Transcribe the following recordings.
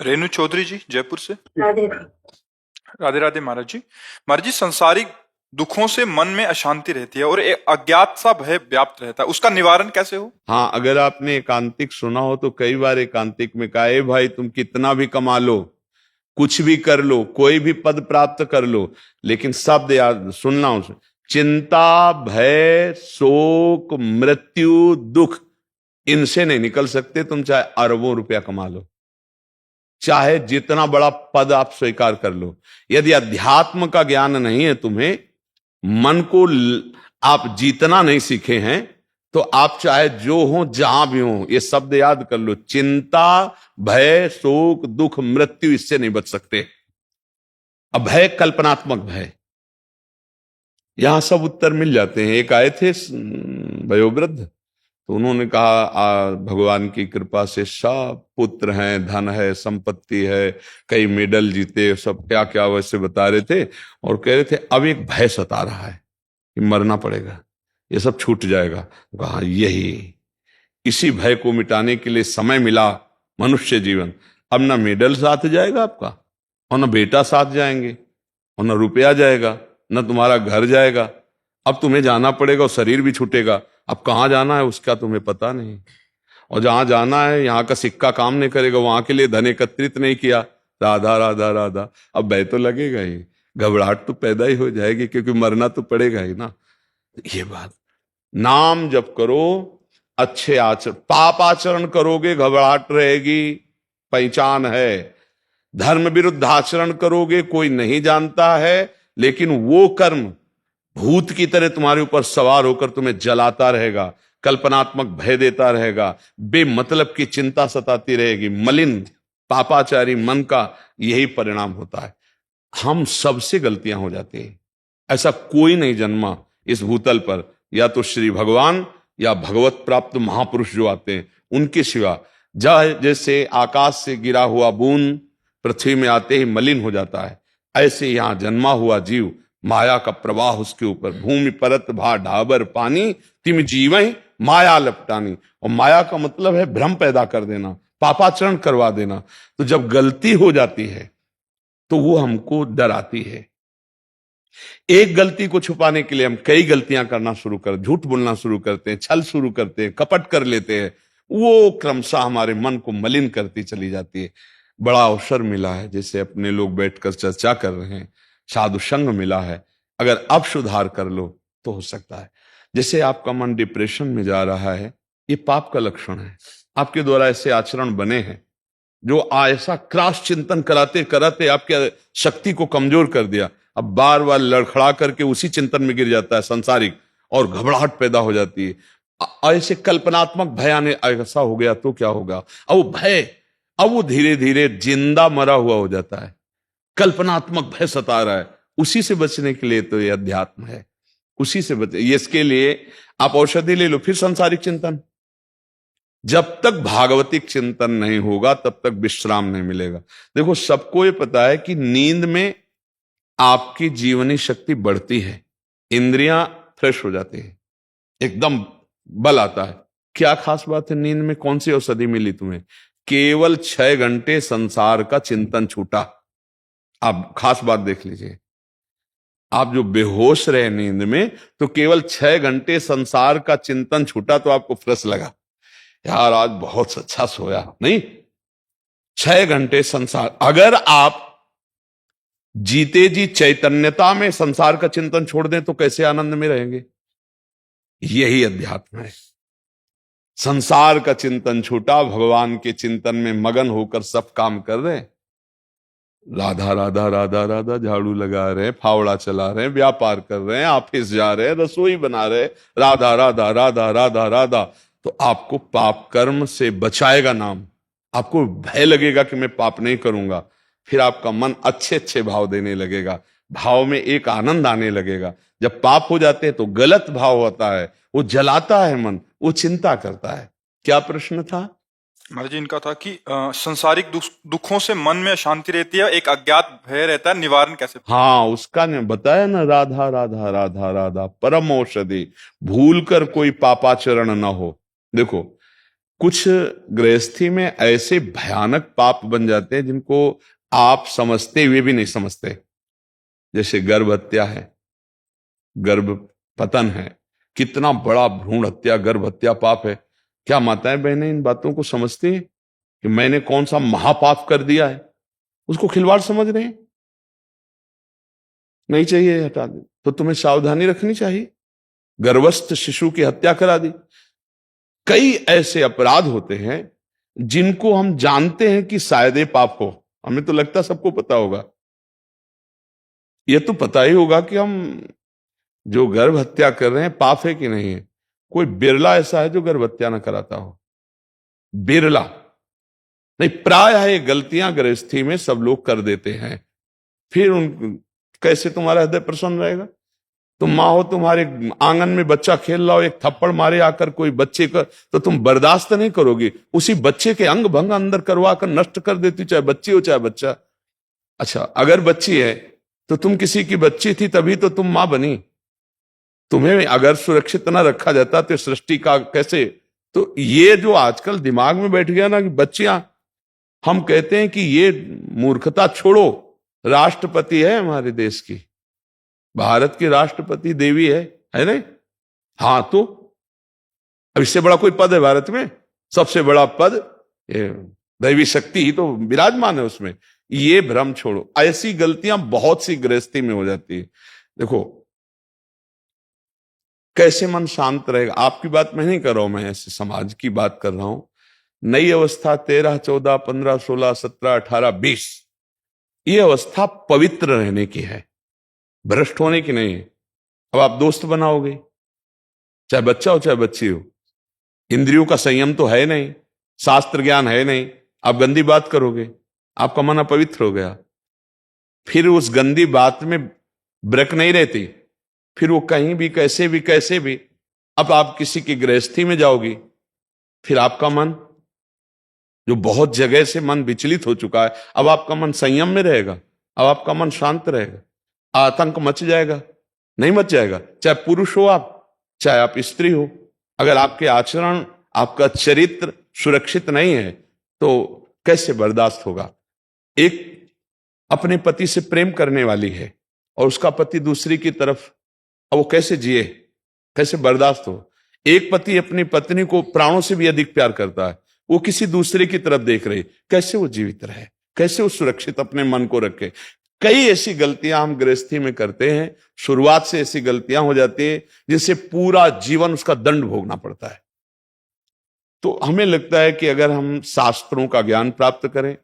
रेणु चौधरी जी जयपुर से। राधे राधे राधे महाराज जी, सांसारिक दुखों से मन में अशांति रहती है और एक अज्ञात सा भय व्याप्त रहता है, उसका निवारण कैसे हो? हाँ, अगर आपने एकांतिक सुना हो तो कई बार एकांतिक में कहा है भाई तुम कितना भी कमा लो, कुछ भी कर लो, कोई भी पद प्राप्त कर लो, लेकिन शब्द याद सुनना उसे, चिंता, भय, शोक, मृत्यु, दुख, इनसे नहीं निकल सकते। तुम चाहे अरबों रुपया कमा लो, चाहे जितना बड़ा पद आप स्वीकार कर लो, यदि अध्यात्म का ज्ञान नहीं है तुम्हें, मन को आप जीतना नहीं सीखे हैं, तो आप चाहे जो हो जहां भी हो, ये शब्द याद कर लो, चिंता, भय, शोक, दुख, मृत्यु, इससे नहीं बच सकते। अब भय कल्पनात्मक भय, यहां सब उत्तर मिल जाते हैं। एक आए थे वयोवृद्ध, तो उन्होंने कहा भगवान की कृपा से सब पुत्र हैं, धन है, संपत्ति है, कई मेडल जीते, सब क्या क्या वैसे बता रहे थे, और कह रहे थे अब एक भय सता रहा है कि मरना पड़ेगा, ये सब छूट जाएगा। कहा यही, इसी भय को मिटाने के लिए समय मिला मनुष्य जीवन। अब ना मेडल साथ जाएगा आपका, और ना बेटा साथ जाएंगे, और ना रुपया जाएगा, ना तुम्हारा घर जाएगा। अब तुम्हें जाना पड़ेगा और शरीर भी छूटेगा। अब कहाँ जाना है उसका तुम्हें पता नहीं, और जहां जाना है यहाँ का सिक्का काम नहीं करेगा, वहां के लिए धन एकत्रित नहीं किया। राधा राधा राधा, अब भय तो लगेगा ही, घबराहट तो पैदा ही हो जाएगी, क्योंकि मरना तो पड़ेगा ही ना। ये बात, नाम जप करो, अच्छे आचरण, पाप आचरण करोगे घबराहट रहेगी, पहचान है। धर्म विरुद्ध आचरण करोगे, कोई नहीं जानता है, लेकिन वो कर्म भूत की तरह तुम्हारे ऊपर सवार होकर तुम्हें जलाता रहेगा, कल्पनात्मक भय देता रहेगा, बेमतलब की चिंता सताती रहेगी। मलिन पापाचारी मन का यही परिणाम होता है। हम सबसे गलतियां हो जाती हैं, ऐसा कोई नहीं जन्मा इस भूतल पर, या तो श्री भगवान या भगवत प्राप्त महापुरुष जो आते हैं उनके सिवा। जैसे आकाश से गिरा हुआ बूंद पृथ्वी में आते ही मलिन हो जाता है, ऐसे यहां जन्मा हुआ जीव माया का प्रवाह उसके ऊपर, भूमि परत भा ढाबर पानी, तिम जीवं माया लपटानी। और माया का मतलब है भ्रम पैदा कर देना, पापाचरण करवा देना। तो जब गलती हो जाती है तो वो हमको डराती है। एक गलती को छुपाने के लिए हम कई गलतियां करना शुरू कर, झूठ बोलना शुरू करते हैं, छल शुरू करते हैं, कपट कर लेते हैं। वो क्रमशः हमारे मन को मलिन करती चली जाती है। बड़ा अवसर मिला है, जैसे अपने लोग बैठकर चर्चा कर रहे हैं, साधु संग मिला है, अगर अब सुधार कर लो तो हो सकता है। जैसे आपका मन डिप्रेशन में जा रहा है, ये पाप का लक्षण है। आपके द्वारा ऐसे आचरण बने हैं जो ऐसा क्रॉस चिंतन कराते कराते आपकी शक्ति को कमजोर कर दिया। अब बार बार लड़खड़ा करके उसी चिंतन में गिर जाता है संसारिक, और घबराहट पैदा हो जाती है। ऐसे कल्पनात्मक भय आने ऐसा हो गया तो क्या होगा? अब वो भय, अब वो धीरे धीरे जिंदा मरा हुआ हो जाता है, कल्पनात्मक भय सता रहा है। उसी से बचने के लिए तो ये अध्यात्म है, उसी से बचे। इसके लिए आप औषधि ले लो, फिर सांसारिक चिंतन। जब तक भागवतिक चिंतन नहीं होगा तब तक विश्राम नहीं मिलेगा। देखो, सबको ये पता है कि नींद में आपकी जीवनी शक्ति बढ़ती है, इंद्रियां फ्रेश हो जाती है, एकदम बल आता है। क्या खास बात है नींद में? कौन सी औषधि मिली तुम्हें? केवल 6 घंटे संसार का चिंतन छूटा। आप खास बात देख लीजिए, आप जो बेहोश रहे नींद में, तो केवल 6 घंटे संसार का चिंतन छूटा तो आपको फ्रेश लगा, यार आज बहुत अच्छा सोया। नहीं, 6 घंटे संसार। अगर आप जीते जी चैतन्यता में संसार का चिंतन छोड़ दें तो कैसे आनंद में रहेंगे? यही अध्यात्म है। संसार का चिंतन छूटा, भगवान के चिंतन में मगन होकर सब काम कर रहे हैं। राधा राधा राधा राधा झाड़ू लगा रहे हैं, फावड़ा चला रहे हैं, व्यापार कर रहे हैं, ऑफिस जा रहे हैं, रसोई बना रहे हैं, राधा राधा राधा राधा राधा। तो आपको पाप कर्म से बचाएगा नाम। आपको भय लगेगा कि मैं पाप नहीं करूंगा, फिर आपका मन अच्छे अच्छे भाव देने लगेगा, भाव में एक आनंद आने लगेगा। जब पाप हो जाते हैं तो गलत भाव होता है, वो जलाता है मन, वो चिंता करता है। क्या प्रश्न था महाराज जी? इनका था कि संसारिक दुखों से मन में अशांति रहती है, एक अज्ञात भय रहता है, निवारण कैसे? हाँ, उसका ने बताया ना, राधा राधा राधा राधा परम औषधि। भूल कर कोई पापाचरण ना हो। देखो, कुछ गृहस्थी में ऐसे भयानक पाप बन जाते हैं जिनको आप समझते हुए भी नहीं समझते। जैसे गर्भ हत्या है, गर्भ पतन है, कितना बड़ा भ्रूण हत्या, गर्भ हत्या पाप है। क्या माताएं बहनें इन बातों को समझती हैं कि मैंने कौन सा महापाप कर दिया है? उसको खिलवाड़ समझ रहे हैं। नहीं चाहिए, हटा दे। तो तुम्हें सावधानी रखनी चाहिए। गर्भस्थ शिशु की हत्या करा दी। कई ऐसे अपराध होते हैं जिनको हम जानते हैं कि शायद ये पाप हो। हमें तो लगता सबको पता होगा। ये तो पता ही होगा कि हम जो गर्भ हत्या कर रहे हैं पाप है कि नहीं है। कोई बिरला ऐसा है जो गर्भ हत्या न कराता हो, बिरला। नहीं, प्रायः ये गलतियां गृहस्थी में सब लोग कर देते हैं। फिर उन कैसे तुम्हारा हृदय प्रसन्न रहेगा? तुम माँ हो, तुम्हारे आंगन में बच्चा खेल रहा हो, एक थप्पड़ मारे आकर कोई बच्चे का, तो तुम बर्दाश्त नहीं करोगी। उसी बच्चे के अंग भंग अंदर करवा कर नष्ट कर देती, चाहे बच्ची हो चाहे बच्चा। अच्छा, अगर बच्ची है तो तुम किसी की बच्ची थी तभी तो तुम मां बनी। तुम्हें अगर सुरक्षित न रखा जाता तो सृष्टि का कैसे? तो ये जो आजकल दिमाग में बैठ गया ना कि बच्चियां, हम कहते हैं कि ये मूर्खता छोड़ो। राष्ट्रपति है हमारे देश की, भारत की राष्ट्रपति देवी है नहीं? हाँ, तो अब इससे बड़ा कोई पद है भारत में? सबसे बड़ा पद ये दैवी शक्ति ही तो विराजमान है उसमें। ये भ्रम छोड़ो। ऐसी गलतियां बहुत सी गृहस्थी में हो जाती है। देखो कैसे मन शांत रहेगा। आपकी बात मैं नहीं कर रहा हूं, मैं ऐसे समाज की बात कर रहा हूं। नई अवस्था 13, 14, 15, 16, 17, 18, 20, ये अवस्था पवित्र रहने की है, भ्रष्ट होने की नहीं है। अब आप दोस्त बनाओगे, चाहे बच्चा हो चाहे बच्ची हो, इंद्रियों का संयम तो है नहीं, शास्त्र ज्ञान है नहीं, आप गंदी बात करोगे, आपका मन अपवित्र हो गया। फिर उस गंदी बात में ब्रेक नहीं रहती, फिर वो कहीं भी कैसे भी अब आप किसी की गृहस्थी में जाओगी, फिर आपका मन जो बहुत जगह से मन विचलित हो चुका है, अब आपका मन संयम में रहेगा, अब आपका मन शांत रहेगा। आतंक मच जाएगा? नहीं मच जाएगा। चाहे पुरुष हो आप, चाहे आप स्त्री हो, अगर आपके आचरण, आपका चरित्र सुरक्षित नहीं है तो कैसे बर्दाश्त होगा? एक अपने पति से प्रेम करने वाली है और उसका पति दूसरी की तरफ, अब वो कैसे जिए, कैसे बर्दाश्त हो? एक पति अपनी पत्नी को प्राणों से भी अधिक प्यार करता है, वो किसी दूसरे की तरफ देख रही, कैसे वो जीवित रहे, कैसे वो सुरक्षित अपने मन को रखे? कई ऐसी गलतियां हम गृहस्थी में करते हैं, शुरुआत से ऐसी गलतियां हो जाती है जिससे पूरा जीवन उसका दंड भोगना पड़ता है। तो हमें लगता है कि अगर हम शास्त्रों का ज्ञान प्राप्त करें,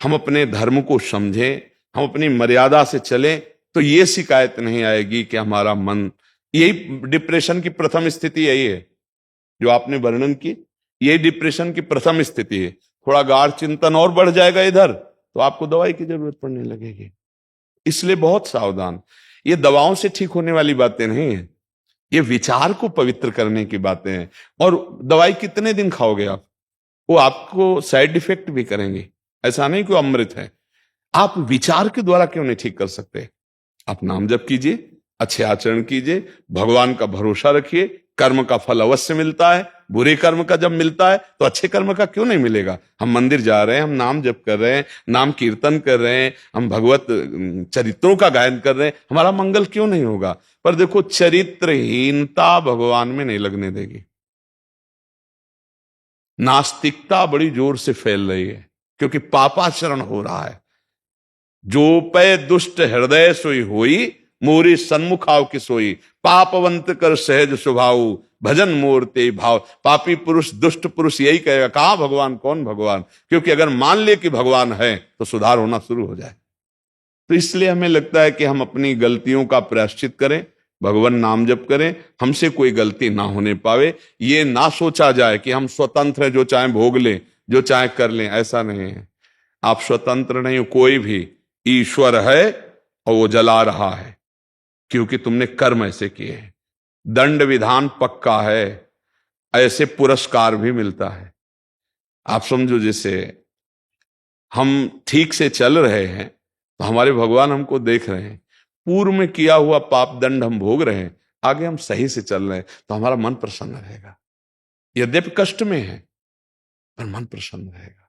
हम अपने धर्म को समझें, हम अपनी मर्यादा से चलें, तो ये शिकायत नहीं आएगी कि हमारा मन, यही डिप्रेशन की प्रथम स्थिति यही है जो आपने वर्णन की, यही डिप्रेशन की प्रथम स्थिति है। थोड़ा गाढ़ चिंतन और बढ़ जाएगा इधर तो आपको दवाई की जरूरत पड़ने लगेगी। इसलिए बहुत सावधान। ये दवाओं से ठीक होने वाली बातें नहीं है, ये विचार को पवित्र करने की बातें हैं। और दवाई कितने दिन खाओगे आप? वो आपको साइड इफेक्ट भी करेंगे। ऐसा नहीं कि अमृत है। आप विचार के द्वारा क्यों नहीं ठीक कर सकते? आप नाम जप कीजिए, अच्छे आचरण कीजिए, भगवान का भरोसा रखिए। कर्म का फल अवश्य मिलता है, बुरे कर्म का जब मिलता है तो अच्छे कर्म का क्यों नहीं मिलेगा? हम मंदिर जा रहे हैं, हम नाम जप कर रहे हैं, नाम कीर्तन कर रहे हैं, हम भगवत चरित्रों का गायन कर रहे हैं, हमारा मंगल क्यों नहीं होगा? पर देखो, चरित्रहीनता भगवान में नहीं लगने देगी। नास्तिकता बड़ी जोर से फैल रही है क्योंकि पापाचरण हो रहा है। जो पै दुष्ट हृदय सोई होई, मोरी सन्मुख आव की सोई, पापवंत कर सहज स्वभाव, भजन मोरते भाव। पापी पुरुष, दुष्ट पुरुष यही कहेगा, कहां भगवान, कौन भगवान? क्योंकि अगर मान ले कि भगवान है तो सुधार होना शुरू हो जाए। तो इसलिए हमें लगता है कि हम अपनी गलतियों का प्रायश्चित करें, भगवान नाम जप करें, हमसे कोई गलती ना होने पावे। ये ना सोचा जाए कि हम स्वतंत्र हैं, जो चाहे भोग लें, जो चाहे कर लें। ऐसा नहीं है। आप स्वतंत्र नहीं हो, कोई भी ईश्वर है और वो जला रहा है क्योंकि तुमने कर्म ऐसे किए हैं। दंड विधान पक्का है, ऐसे पुरस्कार भी मिलता है। आप समझो, जैसे हम ठीक से चल रहे हैं तो हमारे भगवान हमको देख रहे हैं, पूर्व में किया हुआ पाप दंड हम भोग रहे हैं, आगे हम सही से चल रहे हैं तो हमारा मन प्रसन्न रहेगा, यद्यपि कष्ट में है। और मन प्रसन्न रहेगा।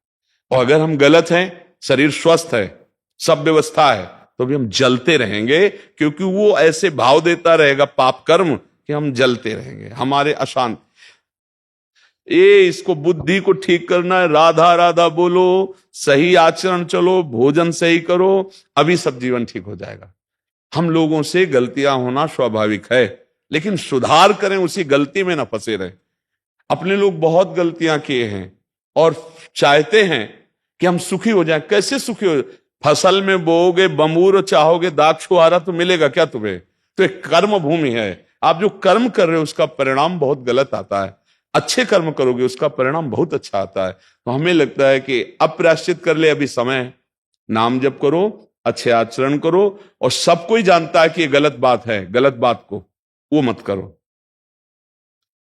और अगर हम गलत हैं, शरीर स्वस्थ है, सब व्यवस्था है, तो भी हम जलते रहेंगे, क्योंकि वो ऐसे भाव देता रहेगा पाप कर्म कि हम जलते रहेंगे, हमारे अशांत। ये इसको बुद्धि को ठीक करना है, राधा राधा बोलो, सही आचरण चलो, भोजन सही करो, अभी सब जीवन ठीक हो जाएगा। हम लोगों से गलतियां होना स्वाभाविक है, लेकिन सुधार करें, उसी गलती में ना फंसे रहे। अपने लोग बहुत गलतियां किए हैं और चाहते हैं कि हम सुखी हो जाएं। कैसे सुखी हो? फसल में बोओगे बमूर, चाहोगे दाख छुहारा, तो मिलेगा क्या तुम्हें? तो एक कर्म भूमि है, आप जो कर्म कर रहे हो उसका परिणाम बहुत गलत आता है। अच्छे कर्म करोगे उसका परिणाम बहुत अच्छा आता है। तो हमें लगता है कि अब प्रायश्चित कर ले, अभी समय है, नाम जप करो, अच्छे आचरण करो, और सब कोई जानता है कि ये गलत बात है, गलत बात को वो मत करो।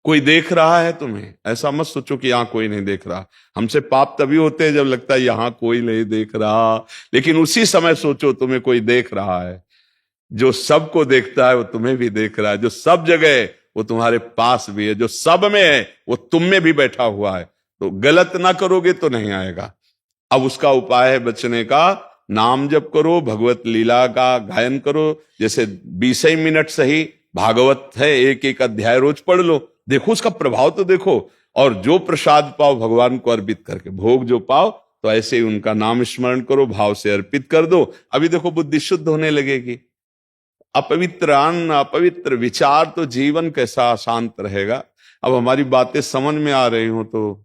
कोई देख रहा है तुम्हें, ऐसा मत सोचो कि यहां कोई नहीं देख रहा। हमसे पाप तभी होते हैं जब लगता है यहां कोई नहीं देख रहा, लेकिन उसी समय सोचो तुम्हें कोई देख रहा है। जो सबको देखता है वो तुम्हें भी देख रहा है, जो सब जगह है वो तुम्हारे पास भी है, जो सब में है वो तुम में भी बैठा हुआ है। तो गलत ना करोगे तो नहीं आएगा। अब उसका उपाय है बचने का, नाम जप करो, भगवत लीला का गायन करो। जैसे 20 ही मिनट सही, भागवत है, एक एक अध्याय रोज पढ़ लो, देखो उसका प्रभाव तो देखो। और जो प्रसाद पाओ भगवान को अर्पित करके, भोग जो पाओ, तो ऐसे ही उनका नाम स्मरण करो, भाव से अर्पित कर दो। अभी देखो बुद्धि शुद्ध होने लगेगी। अपवित्र अन्न, अपवित्र विचार, तो जीवन कैसा अशांत रहेगा। अब हमारी बातें समझ में आ रही हो तो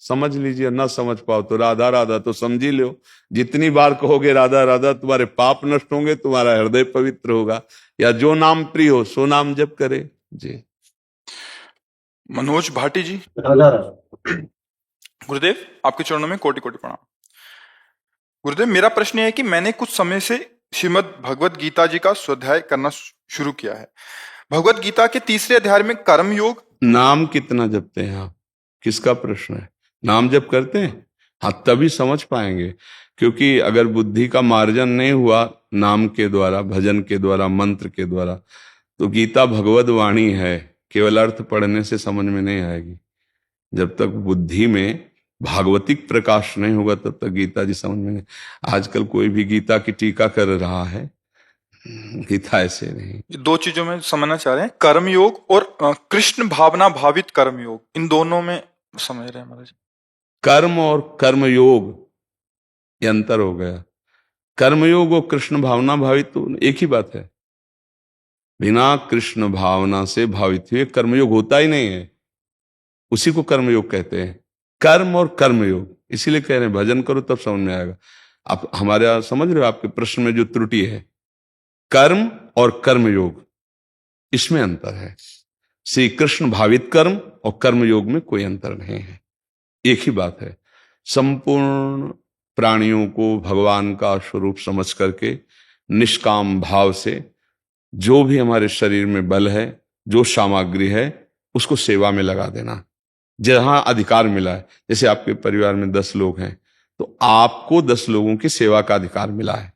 समझ लीजिए, ना समझ पाओ तो राधा राधा तो समझ ही लो। जितनी बार कहोगे राधा राधा, तुम्हारे पाप नष्ट होंगे, तुम्हारा हृदय पवित्र होगा। या जो नाम प्रिय हो सो नाम जप करे जी। मनोज भाटी जी, राधा राधा। गुरुदेव आपके चरणों में कोटि कोटि प्रणाम। गुरुदेव, मेरा प्रश्न है कि मैंने कुछ समय से श्रीमद् भगवत गीता जी का स्वाध्याय करना शुरू किया है। भगवत गीता के 3रे अध्याय में कर्म योग। नाम कितना जपते हैं आप? किसका प्रश्न है? नाम जप करते हैं? हाँ, तभी समझ पाएंगे। क्योंकि अगर बुद्धि का मार्जन नहीं हुआ नाम के द्वारा, भजन के द्वारा, मंत्र के द्वारा, तो गीता भगवत वाणी है, केवल अर्थ पढ़ने से समझ में नहीं आएगी। जब तक बुद्धि में भागवतिक प्रकाश नहीं होगा तब तक गीता जी समझ में नहीं। आजकल कोई भी गीता की टीका कर रहा है, गीता ऐसे नहीं। 2 चीजों में समझना चाह रहे हैं, कर्म योग और कृष्ण भावना भावित कर्म योग, इन दोनों में समझ रहे हैं महाराज। कर्म और कर्मयोग ये अंतर हो गया। कर्मयोग और कृष्ण भावना भावित तो एक ही बात है। बिना कृष्ण भावना से भावित हुए कर्मयोग होता ही नहीं है, उसी को कर्मयोग कहते हैं। कर्म और कर्मयोग, इसीलिए कह रहे हैं भजन करो तब समझ में आएगा। आप हमारे यहाँ समझ रहे हो, आपके प्रश्न में जो त्रुटि है, कर्म और कर्मयोग इसमें अंतर है। श्री कृष्ण भावित कर्म और कर्मयोग में कोई अंतर नहीं है, एक ही बात है। संपूर्ण प्राणियों को भगवान का स्वरूप समझ करके निष्काम भाव से जो भी हमारे शरीर में बल है, जो सामग्री है, उसको सेवा में लगा देना। जहां अधिकार मिला है, जैसे आपके परिवार में 10 लोग हैं तो आपको 10 लोगों की सेवा का अधिकार मिला है।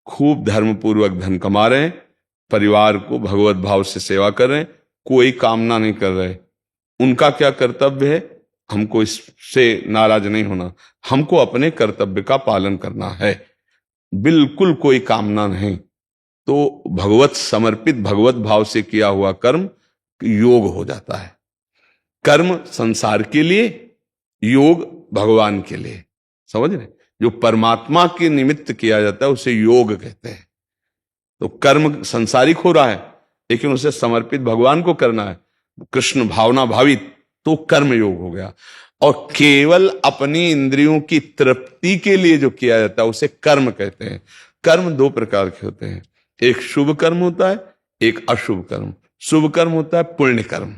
खूब धर्मपूर्वक धन कमा रहे हैं, परिवार को भगवत भाव से सेवा कर रहे हैं, कोई कामना नहीं कर रहे। उनका क्या कर्तव्य है? हमको इससे नाराज नहीं होना, हमको अपने कर्तव्य का पालन करना है, बिल्कुल कोई कामना नहीं। तो भगवत समर्पित, भगवत भाव से किया हुआ कर्म योग हो जाता है। कर्म संसार के लिए, योग भगवान के लिए। समझ रहे? जो परमात्मा के निमित्त किया जाता है उसे योग कहते हैं। तो कर्म संसारिक हो रहा है लेकिन उसे समर्पित भगवान को करना है, कृष्ण भावना भावित, तो कर्म योग हो गया। और केवल अपनी इंद्रियों की तृप्ति के लिए जो किया जाता है उसे कर्म कहते हैं। कर्म 2 प्रकार के होते हैं, एक शुभ कर्म होता है, एक अशुभ कर्म। शुभ कर्म होता है पुण्य कर्म,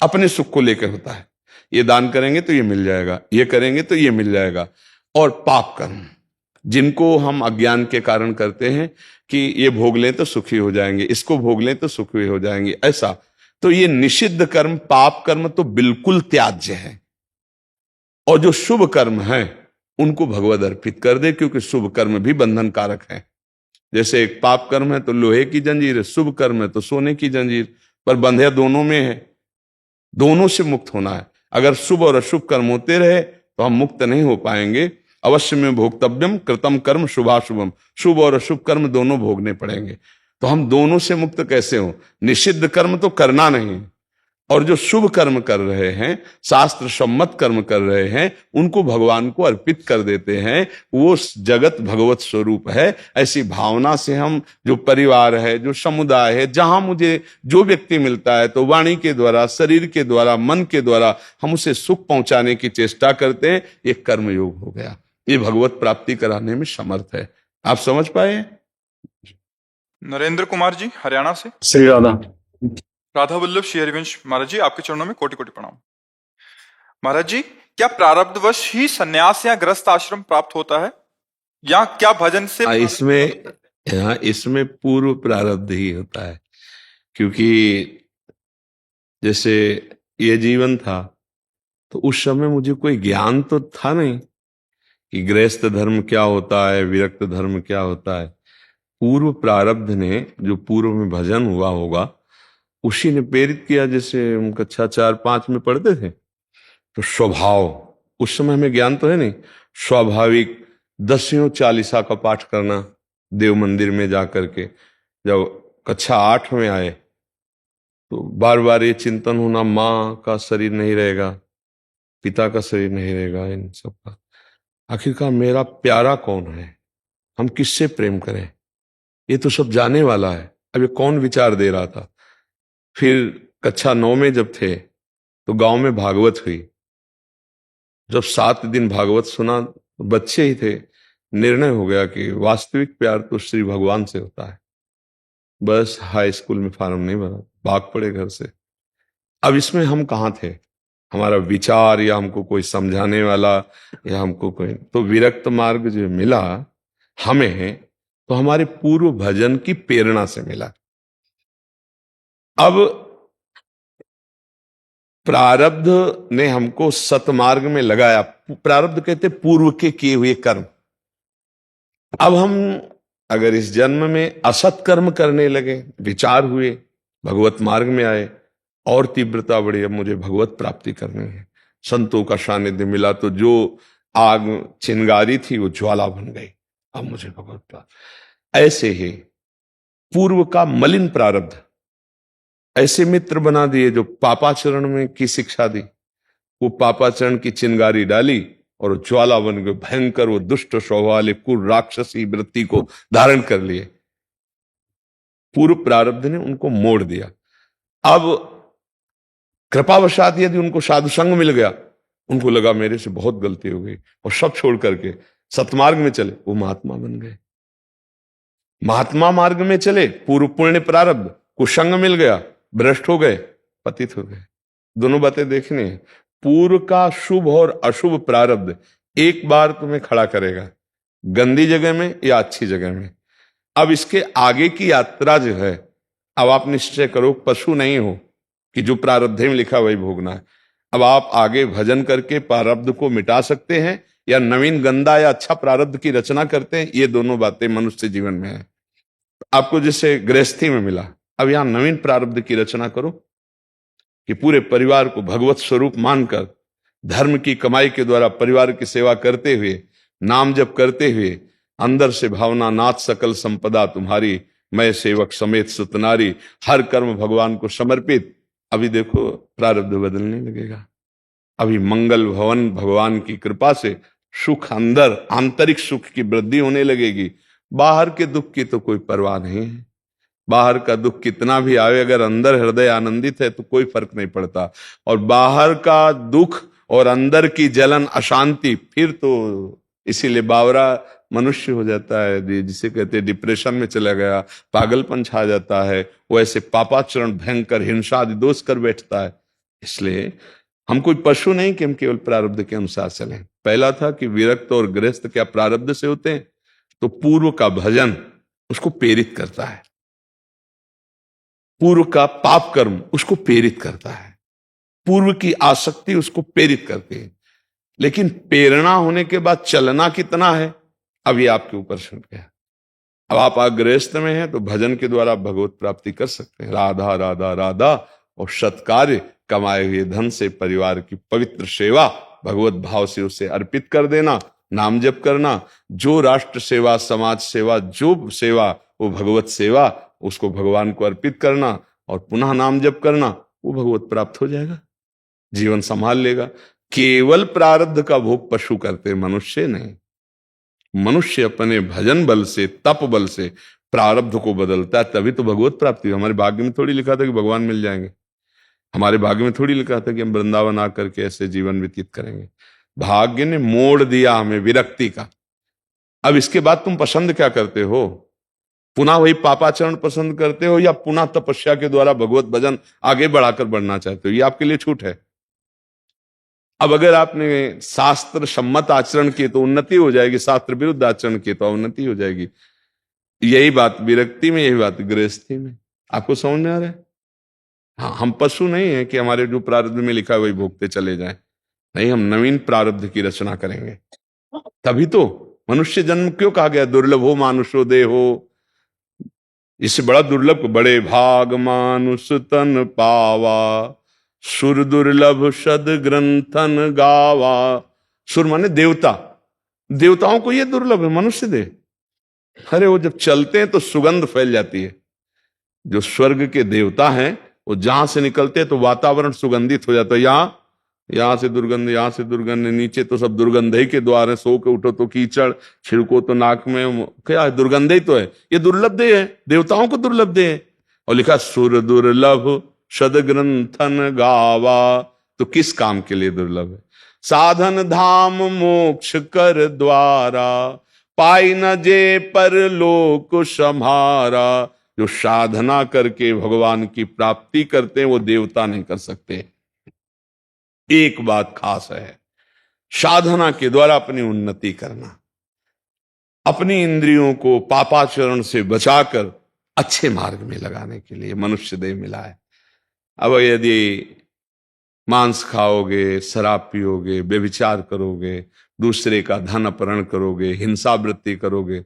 अपने सुख को लेकर होता है, ये दान करेंगे तो ये मिल जाएगा, ये करेंगे तो ये मिल जाएगा। और पाप कर्म, जिनको हम अज्ञान के कारण करते हैं कि ये भोग लें तो सुखी हो जाएंगे, इसको भोग लें तो सुखी हो जाएंगे, ऐसा। तो ये निषिद्ध कर्म, पाप कर्म तो बिल्कुल त्याज्य है। और जो शुभ कर्म है उनको भगवत अर्पित कर दे, क्योंकि शुभ कर्म भी बंधन कारक है। जैसे एक पाप कर्म है तो लोहे की जंजीर है, शुभ कर्म है तो सोने की जंजीर, पर बंधे दोनों में है, दोनों से मुक्त होना है। अगर शुभ और अशुभ कर्म होते रहे तो हम मुक्त नहीं हो पाएंगे। अवश्य में भोक्तव्यम कृतम कर्म शुभाशुभम, शुभ और अशुभ कर्म दोनों भोगने पड़ेंगे। तो हम दोनों से मुक्त कैसे हो? निषिद्ध कर्म तो करना नहीं, और जो शुभ कर्म कर रहे हैं, शास्त्र सम्मत कर्म कर रहे हैं, उनको भगवान को अर्पित कर देते हैं। वो जगत भगवत स्वरूप है। ऐसी भावना से हम, जो परिवार है, जो समुदाय है, जहां मुझे जो व्यक्ति मिलता है, तो वाणी के द्वारा, शरीर के द्वारा, मन के द्वारा हम उसे सुख पहुंचाने की चेष्टा करते हैं। ये कर्मयोग हो गया। ये भगवत प्राप्ति कराने में समर्थ है। आप समझ पाए? नरेंद्र कुमार जी हरियाणा से। श्री राधा। राधा वल्लभ श्री हरिवंश महाराज जी, आपके चरणों में कोटि कोटि प्रणाम। महाराज जी, क्या प्रारब्धवश ही संन्यास या गृहस्थ आश्रम प्राप्त होता है, या क्या भजन से? इसमें पूर्व प्रारब्ध ही होता है, क्योंकि जैसे ये जीवन था तो उस समय मुझे कोई ज्ञान तो था नहीं कि गृहस्थ धर्म क्या होता है, विरक्त धर्म क्या होता है। पूर्व प्रारब्ध ने, जो पूर्व में भजन हुआ होगा, उसी ने प्रेरित किया। जैसे हम कक्षा 4-5 में पढ़ते थे, तो स्वभाव, उस समय हमें ज्ञान तो है नहीं, स्वाभाविक 10 चालीसा का पाठ करना देव मंदिर में जाकर के। जब कक्षा 8 में आए तो बार बार ये चिंतन होना, माँ का शरीर नहीं रहेगा, पिता का शरीर नहीं रहेगा, इन सब का। आखिरकार मेरा प्यारा कौन है, हम किससे प्रेम करें, ये तो सब जाने वाला है। अब ये कौन विचार दे रहा था। फिर कक्षा 9 में जब थे तो गांव में भागवत हुई। जब 7 दिन भागवत सुना, बच्चे ही थे, निर्णय हो गया कि वास्तविक प्यार तो श्री भगवान से होता है। बस हाई स्कूल में फॉर्म नहीं भरा, भाग पड़े घर से। अब इसमें हम कहाँ थे, हमारा विचार, या हमको कोई समझाने वाला, या हमको कोई, तो विरक्त मार्ग जो मिला हमें, तो हमारे पूर्व भजन की प्रेरणा से मिला। अब प्रारब्ध ने हमको सतमार्ग में लगाया। प्रारब्ध कहते पूर्व के किए हुए कर्म। अब हम अगर इस जन्म में असत कर्म करने लगे, विचार हुए, भगवत मार्ग में आए, और तीव्रता बढ़ी, अब मुझे भगवत प्राप्ति करनी है, संतों का सानिध्य मिला, तो जो आग चिंगारी थी वो ज्वाला बन गई, अब मुझे भगवत प्राप्ति। ऐसे ही पूर्व का मलिन प्रारब्ध, ऐसे मित्र बना दिए जो पापाचरण में की शिक्षा दी, वो पापाचरण की चिंगारी डाली और ज्वाला बन गए, भयंकर वो दुष्ट स्वभाव वाले कुल राक्षसी वृत्ति को धारण कर लिए। पूर्व प्रारब्ध ने उनको मोड़ दिया। अब कृपावशात यदि उनको साधु संग मिल गया, उनको लगा मेरे से बहुत गलती हो गई, और सब छोड़ करके सतमार्ग में चले, वो महात्मा बन गए। महात्मा मार्ग में चले, पूर्व पुण्य प्रारब्ध को संग मिल गया, भ्रष्ट हो गए, पतित हो गए। दोनों बातें देखनी है। पूर्व का शुभ और अशुभ प्रारब्ध एक बार तुम्हें खड़ा करेगा, गंदी जगह में या अच्छी जगह में। अब इसके आगे की यात्रा जो है, अब आप निश्चय करो, पशु नहीं हो कि जो प्रारब्ध में लिखा वही भोगना है। अब आप आगे भजन करके प्रारब्ध को मिटा सकते हैं, या नवीन गंदा या अच्छा प्रारब्ध की रचना करते हैं। ये दोनों बातें मनुष्य जीवन में है। आपको जैसे गृहस्थी में मिला, अब यहां नवीन प्रारब्ध की रचना करो कि पूरे परिवार को भगवत स्वरूप मानकर, धर्म की कमाई के द्वारा परिवार की सेवा करते हुए, नाम जप करते हुए, अंदर से भावना, नाथ सकल संपदा तुम्हारी, मैं सेवक समेत सुतनारी, हर कर्म भगवान को समर्पित। अभी देखो प्रारब्ध बदलने लगेगा। अभी मंगल भवन भगवान की कृपा से सुख, अंदर आंतरिक सुख की वृद्धि होने लगेगी। बाहर के दुख की तो कोई परवाह नहीं है। बाहर का दुख कितना भी आवे, अगर अंदर हृदय आनंदित है तो कोई फर्क नहीं पड़ता। और बाहर का दुख और अंदर की जलन, अशांति, फिर तो इसीलिए बावरा मनुष्य हो जाता है, जिसे कहते हैं डिप्रेशन में चला गया, पागलपन छा जाता है, वो ऐसे पापाचरण, भयंकर हिंसा आदि दोष कर बैठता है। इसलिए हम कोई पशु नहीं कि हम केवल प्रारब्ध के अनुसार चलें। पहला था कि विरक्त और गृहस्थ क्या प्रारब्ध से होते हैं, तो पूर्व का भजन उसको प्रेरित करता है, पूर्व का पाप कर्म उसको प्रेरित करता है, पूर्व की आसक्ति उसको प्रेरित करती है। लेकिन प्रेरणा होने के बाद चलना कितना है, अब ये आपके ऊपर छूट गया। अब आप गृहस्थ में हैं तो भजन के द्वारा भगवत प्राप्ति कर सकते हैं। राधा राधा राधा और सत्कार्य, कमाए हुए धन से परिवार की पवित्र सेवा, भगवत भाव से उसे अर्पित कर देना, नाम जप करना। जो राष्ट्र सेवा, समाज सेवा, जो सेवा वो भगवत सेवा, उसको भगवान को अर्पित करना और पुनः नाम जप करना, वो भगवत प्राप्त हो जाएगा, जीवन संभाल लेगा। केवल प्रारब्ध का भोग पशु करते, मनुष्य नहीं। मनुष्य अपने भजन बल से, तप बल से प्रारब्ध को बदलता है, तभी तो भगवत प्राप्ति। हमारे भाग्य में थोड़ी लिखा था कि भगवान मिल जाएंगे, हमारे भाग्य में थोड़ी लिखा था कि हम वृंदावन आकर के ऐसे जीवन व्यतीत करेंगे। भाग्य ने मोड़ दिया हमें विरक्ति का। अब इसके बाद तुम पसंद क्या करते हो? पुनः वही पापाचरण पसंद करते हो या पुनः तपस्या के द्वारा भगवत भजन आगे बढ़ाकर बढ़ना चाहते हो? ये आपके लिए छूट है। अब अगर आपने शास्त्र सम्मत आचरण किए तो उन्नति हो जाएगी, शास्त्र विरुद्ध आचरण किए तो अवनति हो जाएगी। यही बात विरक्ति में, यही बात गृहस्थी में। आपको समझ में आ रहा है? हाँ, हम पशु नहीं है कि हमारे जो प्रारब्ध में लिखा है वही भोगते चले जाएं। नहीं, हम नवीन प्रारब्ध की रचना करेंगे। तभी तो मनुष्य जन्म क्यों कहा गया दुर्लभो मानुषो देहो। इससे बड़ा दुर्लभ, बड़े भाग मानुष तन पावा, सुर दुर्लभ शद ग्रंथन गावा। सुर माने देवता, देवताओं को ये दुर्लभ है, मनुष्य दे। अरे वो जब चलते हैं तो सुगंध फैल जाती है। जो स्वर्ग के देवता हैं वो जहां से निकलते हैं तो वातावरण सुगंधित हो जाता है। यहां से दुर्गंध, यहां से दुर्गंध, नीचे तो सब दुर्गंध ही के द्वार है। सो के उठो तो कीचड़, छिड़को तो नाक में, क्या है? दुर्गंध ही तो है। ये दुर्लभ दे है, देवताओं को दुर्लभ दे है। और लिखा सुर दुर्लभ शद ग्रंथन गावा, तो किस काम के लिए दुर्लभ है? साधन धाम मोक्ष कर द्वारा, पाई न जे पर लोक सम्हारा। जो साधना करके भगवान की प्राप्ति करते हैं वो देवता नहीं कर सकते। एक बात खास है, साधना के द्वारा अपनी उन्नति करना, अपनी इंद्रियों को पापाचरण से बचाकर अच्छे मार्ग में लगाने के लिए मनुष्य देह मिला है। अब यदि मांस खाओगे, शराब पियोगे, व्यभिचार करोगे, दूसरे का धन अपहरण करोगे, हिंसा वृत्ति करोगे,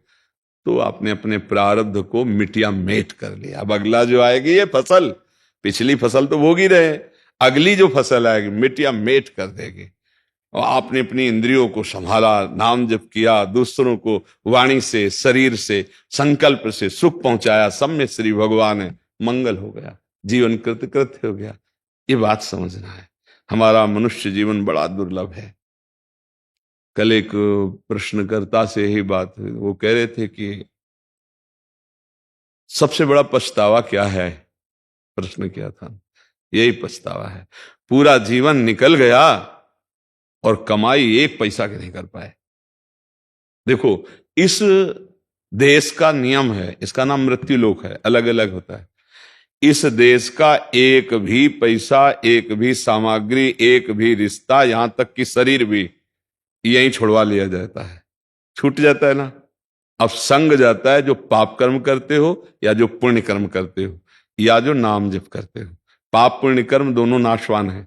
तो आपने अपने प्रारब्ध को मिटिया मेट कर लिया। अब अगला जो आएगी ये फसल, पिछली फसल तो भोग ही रहे, अगली जो फसल आएगी मिटिया मेट कर देगी। और आपने अपनी इंद्रियों को संभाला, नाम जप किया, दूसरों को वाणी से, शरीर से, संकल्प से सुख पहुंचाया, सब में श्री भगवान है, मंगल हो गया, जीवन कृतकृत्य हो गया। ये बात समझना है। हमारा मनुष्य जीवन बड़ा दुर्लभ है। कल एक प्रश्नकर्ता से यही बात हुई, वो कह रहे थे कि सबसे बड़ा पछतावा क्या है? प्रश्न किया था, यही पछतावा है, पूरा जीवन निकल गया और कमाई एक पैसा की नहीं कर पाए। देखो, इस देश का नियम है, इसका नाम मृत्यु लोक है, अलग अलग होता है। इस देश का एक भी पैसा, एक भी सामग्री, एक भी रिश्ता, यहां तक कि शरीर भी यहीं छुड़वा लिया जाता है, छूट जाता है ना। अब संग जाता है जो पाप कर्म करते हो या जो पुण्य कर्म करते हो या जो नाम जप करते हो। पाप पुण्य कर्म दोनों नाशवान है।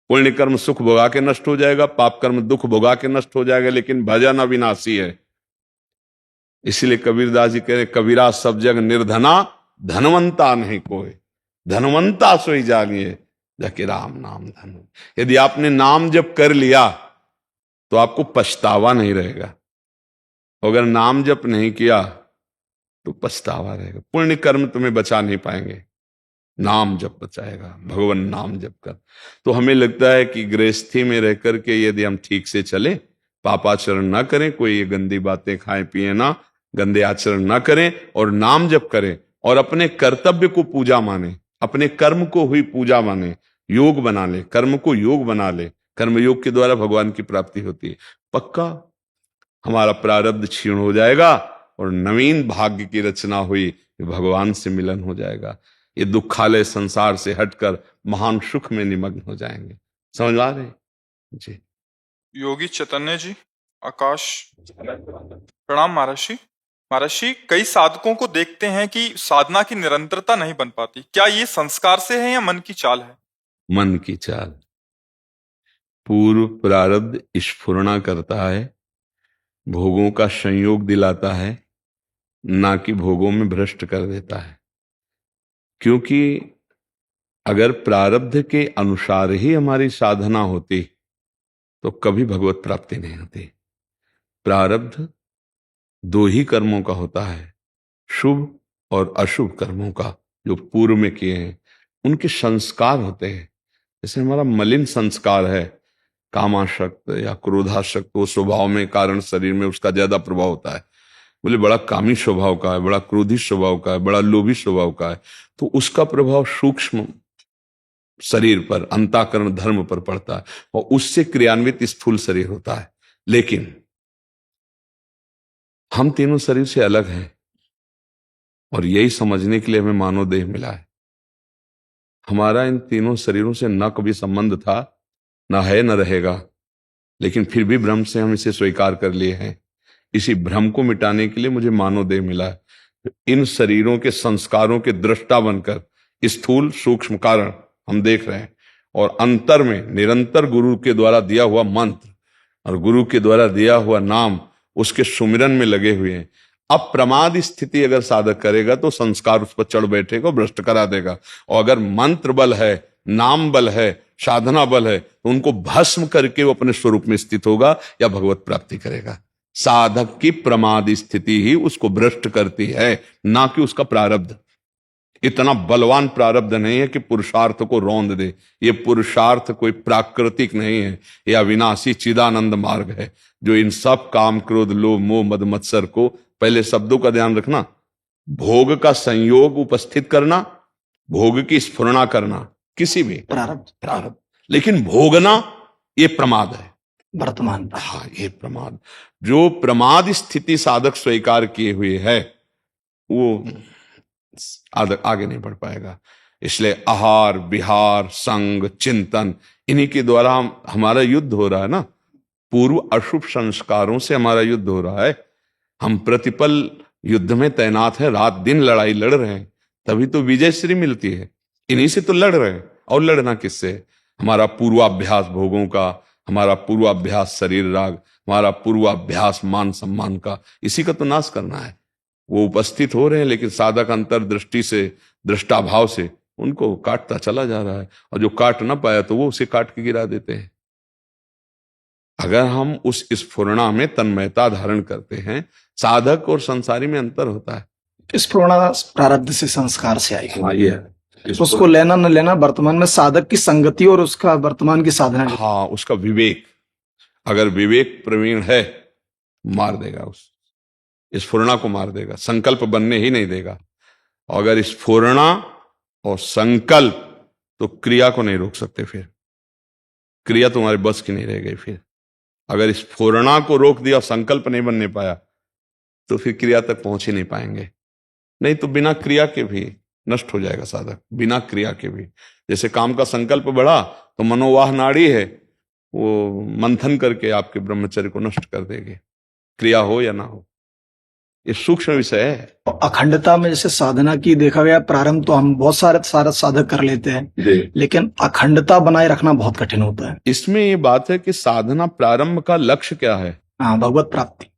पुण्य कर्म सुख भोगा के नष्ट हो जाएगा, पाप कर्म दुख भोगा के नष्ट हो जाएगा, लेकिन भजन अविनाशी है। इसीलिए कबीरदास जी कह रहे, कबीरा सब जग निर्धना, धनवंता नहीं कोई, धनवंता सोई जानिए जाके राम नाम धन। यदि आपने नाम जप कर लिया तो आपको पछतावा नहीं रहेगा, अगर नाम जप नहीं किया तो पछतावा रहेगा। पुण्य कर्म तुम्हें बचा नहीं पाएंगे, नाम जप बचाएगा, भगवान नाम जप कर। तो हमें लगता है कि गृहस्थी में रह करके यदि हम ठीक से चले, पापाचरण ना करें, कोई ये गंदी बातें खाएं पिए ना, गंदे आचरण ना करें और नाम जप करें और अपने कर्तव्य को पूजा माने, अपने कर्म को हुई पूजा माने, योग बना ले, कर्म को योग बना ले। कर्म योग के द्वारा भगवान की प्राप्ति होती है। पक्का हमारा प्रारब्ध क्षीण हो जाएगा और नवीन भाग्य की रचना हुई, भगवान से मिलन हो जाएगा। ये दुखालय संसार से हटकर महान सुख में निमग्न हो जाएंगे। समझ आ रहे जी? योगी चैतन्य जी, आकाश, प्रणाम महर्षि। महर्षि, कई साधकों को देखते हैं कि साधना की निरंतरता नहीं बन पाती, क्या ये संस्कार से है या मन की चाल है? मन की चाल। पूर्व प्रारब्ध स्फुरना करता है, भोगों का संयोग दिलाता है, ना कि भोगों में भ्रष्ट कर देता है। क्योंकि अगर प्रारब्ध के अनुसार ही हमारी साधना होती तो कभी भगवत प्राप्ति नहीं होती। प्रारब्ध दो ही कर्मों का होता है, शुभ और अशुभ कर्मों का, जो पूर्व में किए हैं उनके संस्कार होते हैं। जैसे हमारा मलिन संस्कार है, कामाशक्त या क्रोधाशक्त, वो स्वभाव में कारण शरीर में उसका ज्यादा प्रभाव होता है। बोले बड़ा कामी स्वभाव का है, बड़ा क्रोधी स्वभाव का है, बड़ा लोभी स्वभाव का है, तो उसका प्रभाव सूक्ष्म शरीर पर, अंतःकरण धर्म पर पड़ता है और उससे क्रियान्वित स्थूल शरीर होता है। लेकिन हम तीनों शरीर से अलग हैं और यही समझने के लिए हमें मानव देह मिला है। हमारा इन तीनों शरीरों से न कभी संबंध था, न है, न रहेगा, लेकिन फिर भी भ्रम से हम इसे स्वीकार कर लिए हैं। इसी भ्रम को मिटाने के लिए मुझे मानव देह मिला है। इन शरीरों के संस्कारों के दृष्टा बनकर स्थूल सूक्ष्म कारण हम देख रहे हैं और अंतर में निरंतर गुरु के द्वारा दिया हुआ मंत्र और गुरु के द्वारा दिया हुआ नाम, उसके सुमिरन में लगे हुए हैं। अब प्रमाद स्थिति अगर साधक करेगा तो संस्कार उस पर चढ़ बैठेगा, भ्रष्ट करा देगा। और अगर मंत्र बल है, नाम बल है, साधना बल है, तो उनको भस्म करके वो अपने स्वरूप में स्थित होगा या भगवत प्राप्ति करेगा। साधक की प्रमाद स्थिति ही उसको भ्रष्ट करती है, ना कि उसका प्रारब्ध। इतना बलवान प्रारब्ध नहीं है कि पुरुषार्थ को रौंद दे। ये पुरुषार्थ कोई प्राकृतिक नहीं है, यह अविनाशी चिदानंद मार्ग है, जो इन सब काम क्रोध लोभ मोह मद मत्सर को, पहले शब्दों का ध्यान रखना, भोग का संयोग उपस्थित करना, भोग की स्फुरणा करना, किसी भी प्रारब्ध, लेकिन भोगना ये प्रमाद है, वर्तमान। हाँ ये प्रमाद। जो प्रमाद स्थिति साधक स्वीकार किए हुए है वो आगे नहीं बढ़ पाएगा। इसलिए आहार विहार संग चिंतन, इन्हीं के द्वारा हमारा युद्ध हो रहा है ना। पूर्व अशुभ संस्कारों से हमारा युद्ध हो रहा है। हम प्रतिपल युद्ध में तैनात है, रात दिन लड़ाई लड़ रहे हैं, तभी तो विजय श्री मिलती है। इन्हीं से तो लड़ रहे हैं। और लड़ना किससे? हमारा पूर्वाभ्यास भोगों का, हमारा पूर्वाभ्यास शरीर राग, हमारा पूर्वाभ्यास मान सम्मान का, इसी का तो नाश करना है। वो उपस्थित हो रहे हैं, लेकिन साधक अंतर्दृष्टि से, दृष्टाभाव से उनको काटता चला जा रहा है, और जो काट ना पाया तो वो उसे काट के गिरा देते हैं। अगर हम उस स्फुरणा में तन्मयता धारण करते हैं, साधक और संसारी में अंतर होता है। स्फुरणा प्रारब्ध से संस्कार से आई। हाँ ये है। उसको लेना न लेना वर्तमान में साधक की संगति और उसका वर्तमान की साधना। हाँ, उसका विवेक, अगर विवेक प्रवीण है, मार देगा, उस स्फुरणा को मार देगा, संकल्प बनने ही नहीं देगा। और अगर स्फुरणा और संकल्प, तो क्रिया को नहीं रोक सकते। फिर क्रिया तुम्हारे बस की नहीं रह गई। फिर अगर स्फुरणा को रोक दिया, संकल्प नहीं बनने पाया, तो फिर क्रिया तक पहुंच ही नहीं पाएंगे। नहीं तो बिना क्रिया के भी नष्ट हो जाएगा साधक, बिना क्रिया के भी। जैसे काम का संकल्प बढ़ा तो मनोवाह नाड़ी है, वो मंथन करके आपके ब्रह्मचर्य को नष्ट कर देगी, क्रिया हो या ना हो। ये सूक्ष्म विषय है। अखंडता में जैसे साधना की देखा गया, प्रारंभ तो हम बहुत सारे साधक कर लेते हैं, लेकिन अखंडता बनाए रखना बहुत कठिन होता है। इसमें ये बात है कि साधना प्रारंभ का लक्ष्य क्या है? हाँ, भगवत प्राप्ति।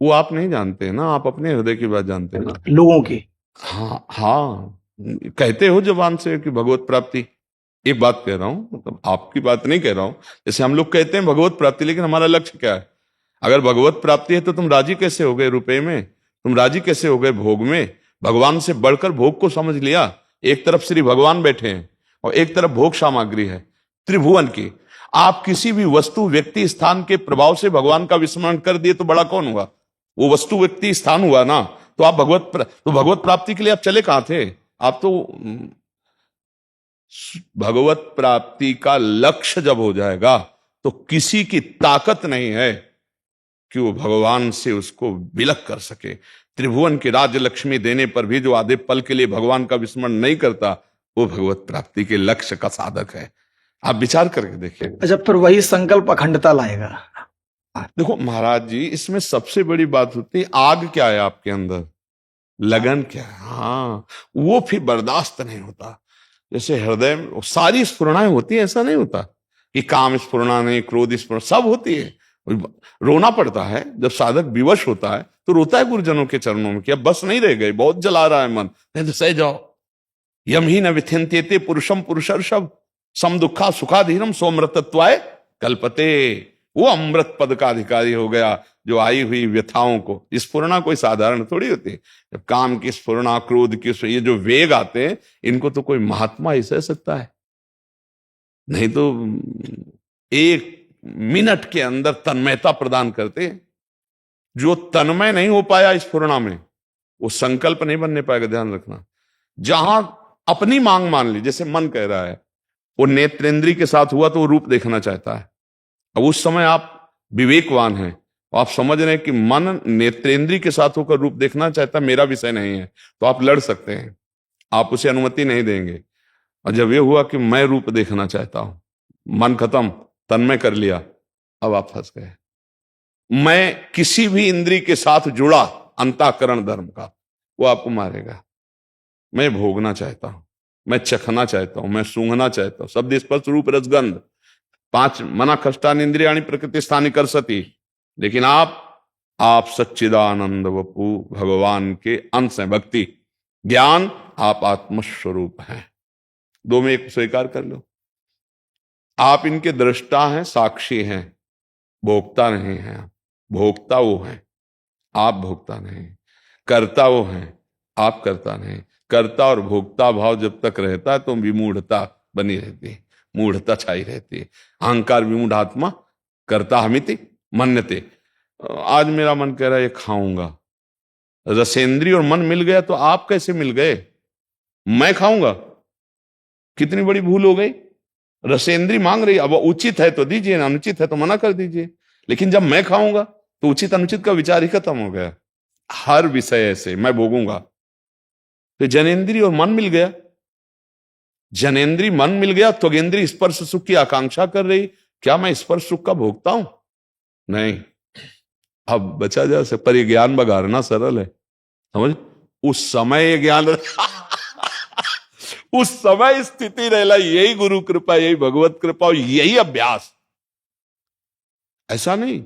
वो आप नहीं जानते ना, आप अपने हृदय की बात जानते हैं ना, लोगों की। हाँ हाँ, कहते हो जबान से कि भगवत प्राप्ति। एक बात कह रहा हूं, मतलब आपकी बात नहीं कह रहा हूं। जैसे हम लोग कहते हैं भगवत प्राप्ति, लेकिन हमारा लक्ष्य क्या है? अगर भगवत प्राप्ति है तो तुम राजी कैसे हो गए रुपए में? तुम राजी कैसे हो गए भोग में? भगवान से बढ़कर भोग को समझ लिया। एक तरफ श्री भगवान बैठे हैं और एक तरफ भोग सामग्री है त्रिभुवन की। आप किसी भी वस्तु व्यक्ति स्थान के प्रभाव से भगवान का विस्मरण कर दिए तो बड़ा कौन हुआ? वो वस्तु व्यक्ति स्थान हुआ ना। तो आप भगवत प्राप्ति के लिए आप चले कहां थे? आप तो भगवत प्राप्ति का लक्ष्य जब हो जाएगा तो किसी की ताकत नहीं है कि वो भगवान से उसको विलक कर सके। त्रिभुवन की राज्य लक्ष्मी देने पर भी जो आधे पल के लिए भगवान का विस्मरण नहीं करता, वो भगवत प्राप्ति के लक्ष्य का साधक है। आप विचार करके देखिए। अच्छा, फिर वही संकल्प अखंडता लाएगा। देखो महाराज जी, इसमें सबसे बड़ी बात होती है, आग क्या है आपके अंदर, लगन क्या है। हाँ, वो फिर बर्दाश्त नहीं होता। जैसे हृदय में सारी स्फुरणाएं होती है, ऐसा नहीं होता कि काम स्फुरणा नहीं, क्रोध स्फुरणा, सब होती है। रोना पड़ता है जब साधक विवश होता है, तो रोता है गुरुजनों के चरणों में कि अब बस नहीं रह गए, बहुत जला रहा है मन, नहीं तो सह जाओ। यम ही न विथिन्त्येते पुरुषम पुरुषर्षभ सम दुखा सुखाधीनम सोमृतत्वाय कल्पते, वो अमृत पद का अधिकारी हो गया जो आई हुई व्यथाओं को। स्फुरणा कोई साधारण थोड़ी होती है। जब काम की स्फुरणा, क्रोध की, ये जो वेग आते हैं, इनको तो कोई महात्मा ही सह सकता है, नहीं तो एक मिनट के अंदर तन्मयता प्रदान करते हैं। जो तन्मय नहीं हो पाया स्फुरणा में, वो संकल्प नहीं बनने पाएगा, ध्यान रखना। जहां अपनी मांग मान ली, जैसे मन कह रहा है, वो नेत्रेंद्री के साथ हुआ तो वो रूप देखना चाहता है। अब उस समय आप विवेकवान हैं, आप समझ रहे हैं कि मन नेत्रेंद्री के साथ होकर रूप देखना चाहता है, मेरा विषय नहीं है, तो आप लड़ सकते हैं, आप उसे अनुमति नहीं देंगे। और जब ये हुआ कि मैं रूप देखना चाहता हूं, मन खत्म, तन्मय कर लिया, अब आप फंस गए। मैं किसी भी इंद्री के साथ जुड़ा अंतःकरण धर्म का, वो आपको मारेगा। मैं भोगना चाहता हूं, मैं चखना चाहता हूं, मैं सूंघना चाहता हूं, शब्द स्पर्श रूप रसगंध, 5 मना खष्टान इंद्रियाणी प्रकृति स्थानी कर सती। लेकिन आप सच्चिदानंद वपु भगवान के अंश हैं। भक्ति ज्ञान, आप आत्मस्वरूप हैं। 2 में 1 स्वीकार कर लो। आप इनके दृष्टा हैं, साक्षी हैं, भोक्ता नहीं हैं। भोक्ता वो हैं, आप भोक्ता नहीं। कर्ता वो हैं, आप कर्ता नहीं। कर्ता और भोक्ता भाव जब तक रहता है तो विमूढ़ता बनी रहती है, मूढ़ता छाई रहती है। अहंकार विमूढ़ आत्मा कर्ता हमिति मन्यते। आज मेरा मन कह रहा है ये खाऊंगा, रसेंद्री और मन मिल गया, तो आप कैसे मिल गए? मैं खाऊंगा, कितनी बड़ी भूल हो गई। रसेंद्री मांग रही, अब उचित है तो दीजिए, अनुचित है तो मना कर दीजिए। लेकिन जब मैं खाऊंगा तो उचित अनुचित का विचार ही खत्म हो गया। हर विषय से मैं भोगूंगा। तो जनेन्द्री और मन मिल गया, जनेन्द्री मन मिल गया, त्वगेंद्री स्पर्श सुख की आकांक्षा कर रही। क्या मैं स्पर्श सुख का भोगता हूं? नहीं। अब बचा जा से पर, ज्ञान बघारना सरल है, समझ। उस समय ज्ञान उस समय स्थिति रहला, यही गुरु कृपा, यही भगवत कृपा, यही अभ्यास। ऐसा नहीं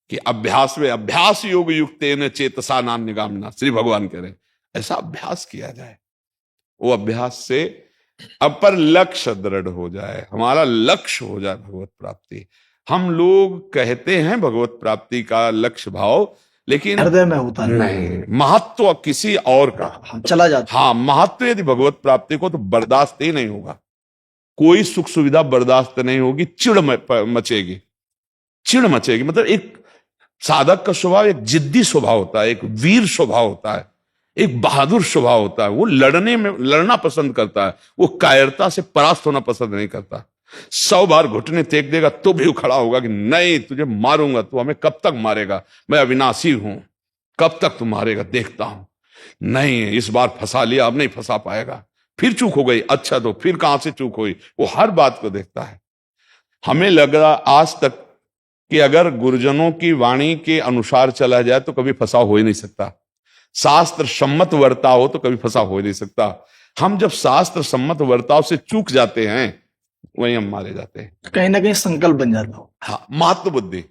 कि अभ्यास में अभ्यास योग युक्त चेतसा नान्यगामिना, श्री भगवान कह रहे हैं ऐसा अभ्यास किया जाए। वो अभ्यास से अपर लक्ष्य दृढ़ हो जाए, हमारा लक्ष्य हो जाए भगवत प्राप्ति। हम लोग कहते हैं भगवत प्राप्ति का लक्ष्य भाव, लेकिन हृदय में होता नहीं, महत्व किसी और का चला जाता। हाँ, महत्व यदि भगवत प्राप्ति को, तो बर्दाश्त ही नहीं होगा। कोई सुख सुविधा बर्दाश्त नहीं होगी, चिड़ मचेगी, चिड़ मचेगी। मतलब एक साधक का स्वभाव एक जिद्दी स्वभाव होता है, एक वीर स्वभाव होता है, एक बहादुर स्वभाव होता है। वो लड़ना पसंद करता है, वो कायरता से परास्त होना पसंद नहीं करता। 100 बार घुटने टेक देगा तो भी खड़ा होगा कि नहीं, तुझे मारूंगा, तू हमें कब तक मारेगा, मैं अविनाशी हूं, कब तक तू मारेगा देखता हूं। नहीं, इस बार फंसा लिया, अब नहीं फंसा पाएगा, फिर चूक हो गई, अच्छा तो फिर कहां से चूक हुई, वो हर बात को देखता है। हमें लगा आज तक कि अगर गुरुजनों की वाणी के अनुसार चला जाए तो कभी फंसा हो ही नहीं सकता, शास्त्र सम्मत वर्ताव हो तो कभी फंसा हो ही नहीं सकता। हम जब शास्त्र सम्मत वर्ताव से चूक जाते हैं, वहीं हम मारे जाते हैं। कहीं ना कहीं संकल्प बन जाता हो। हाँ, महत्व बुद्धि।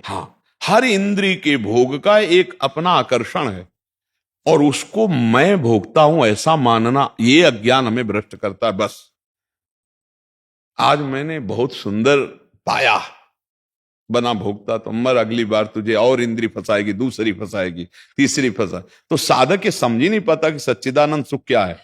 हाँ, हर इंद्री के भोग का एक अपना आकर्षण है, और उसको मैं भोगता हूं ऐसा मानना, ये अज्ञान हमें भ्रष्ट करता है। बस आज मैंने बहुत सुंदर पाया, बना भोगता, तो मर अगली बार तुझे और इंद्री फंसाएगी, दूसरी फंसाएगी, तीसरी फंसा। तो साधक ये समझ ही नहीं पाता कि सच्चिदानंद सुख क्या है।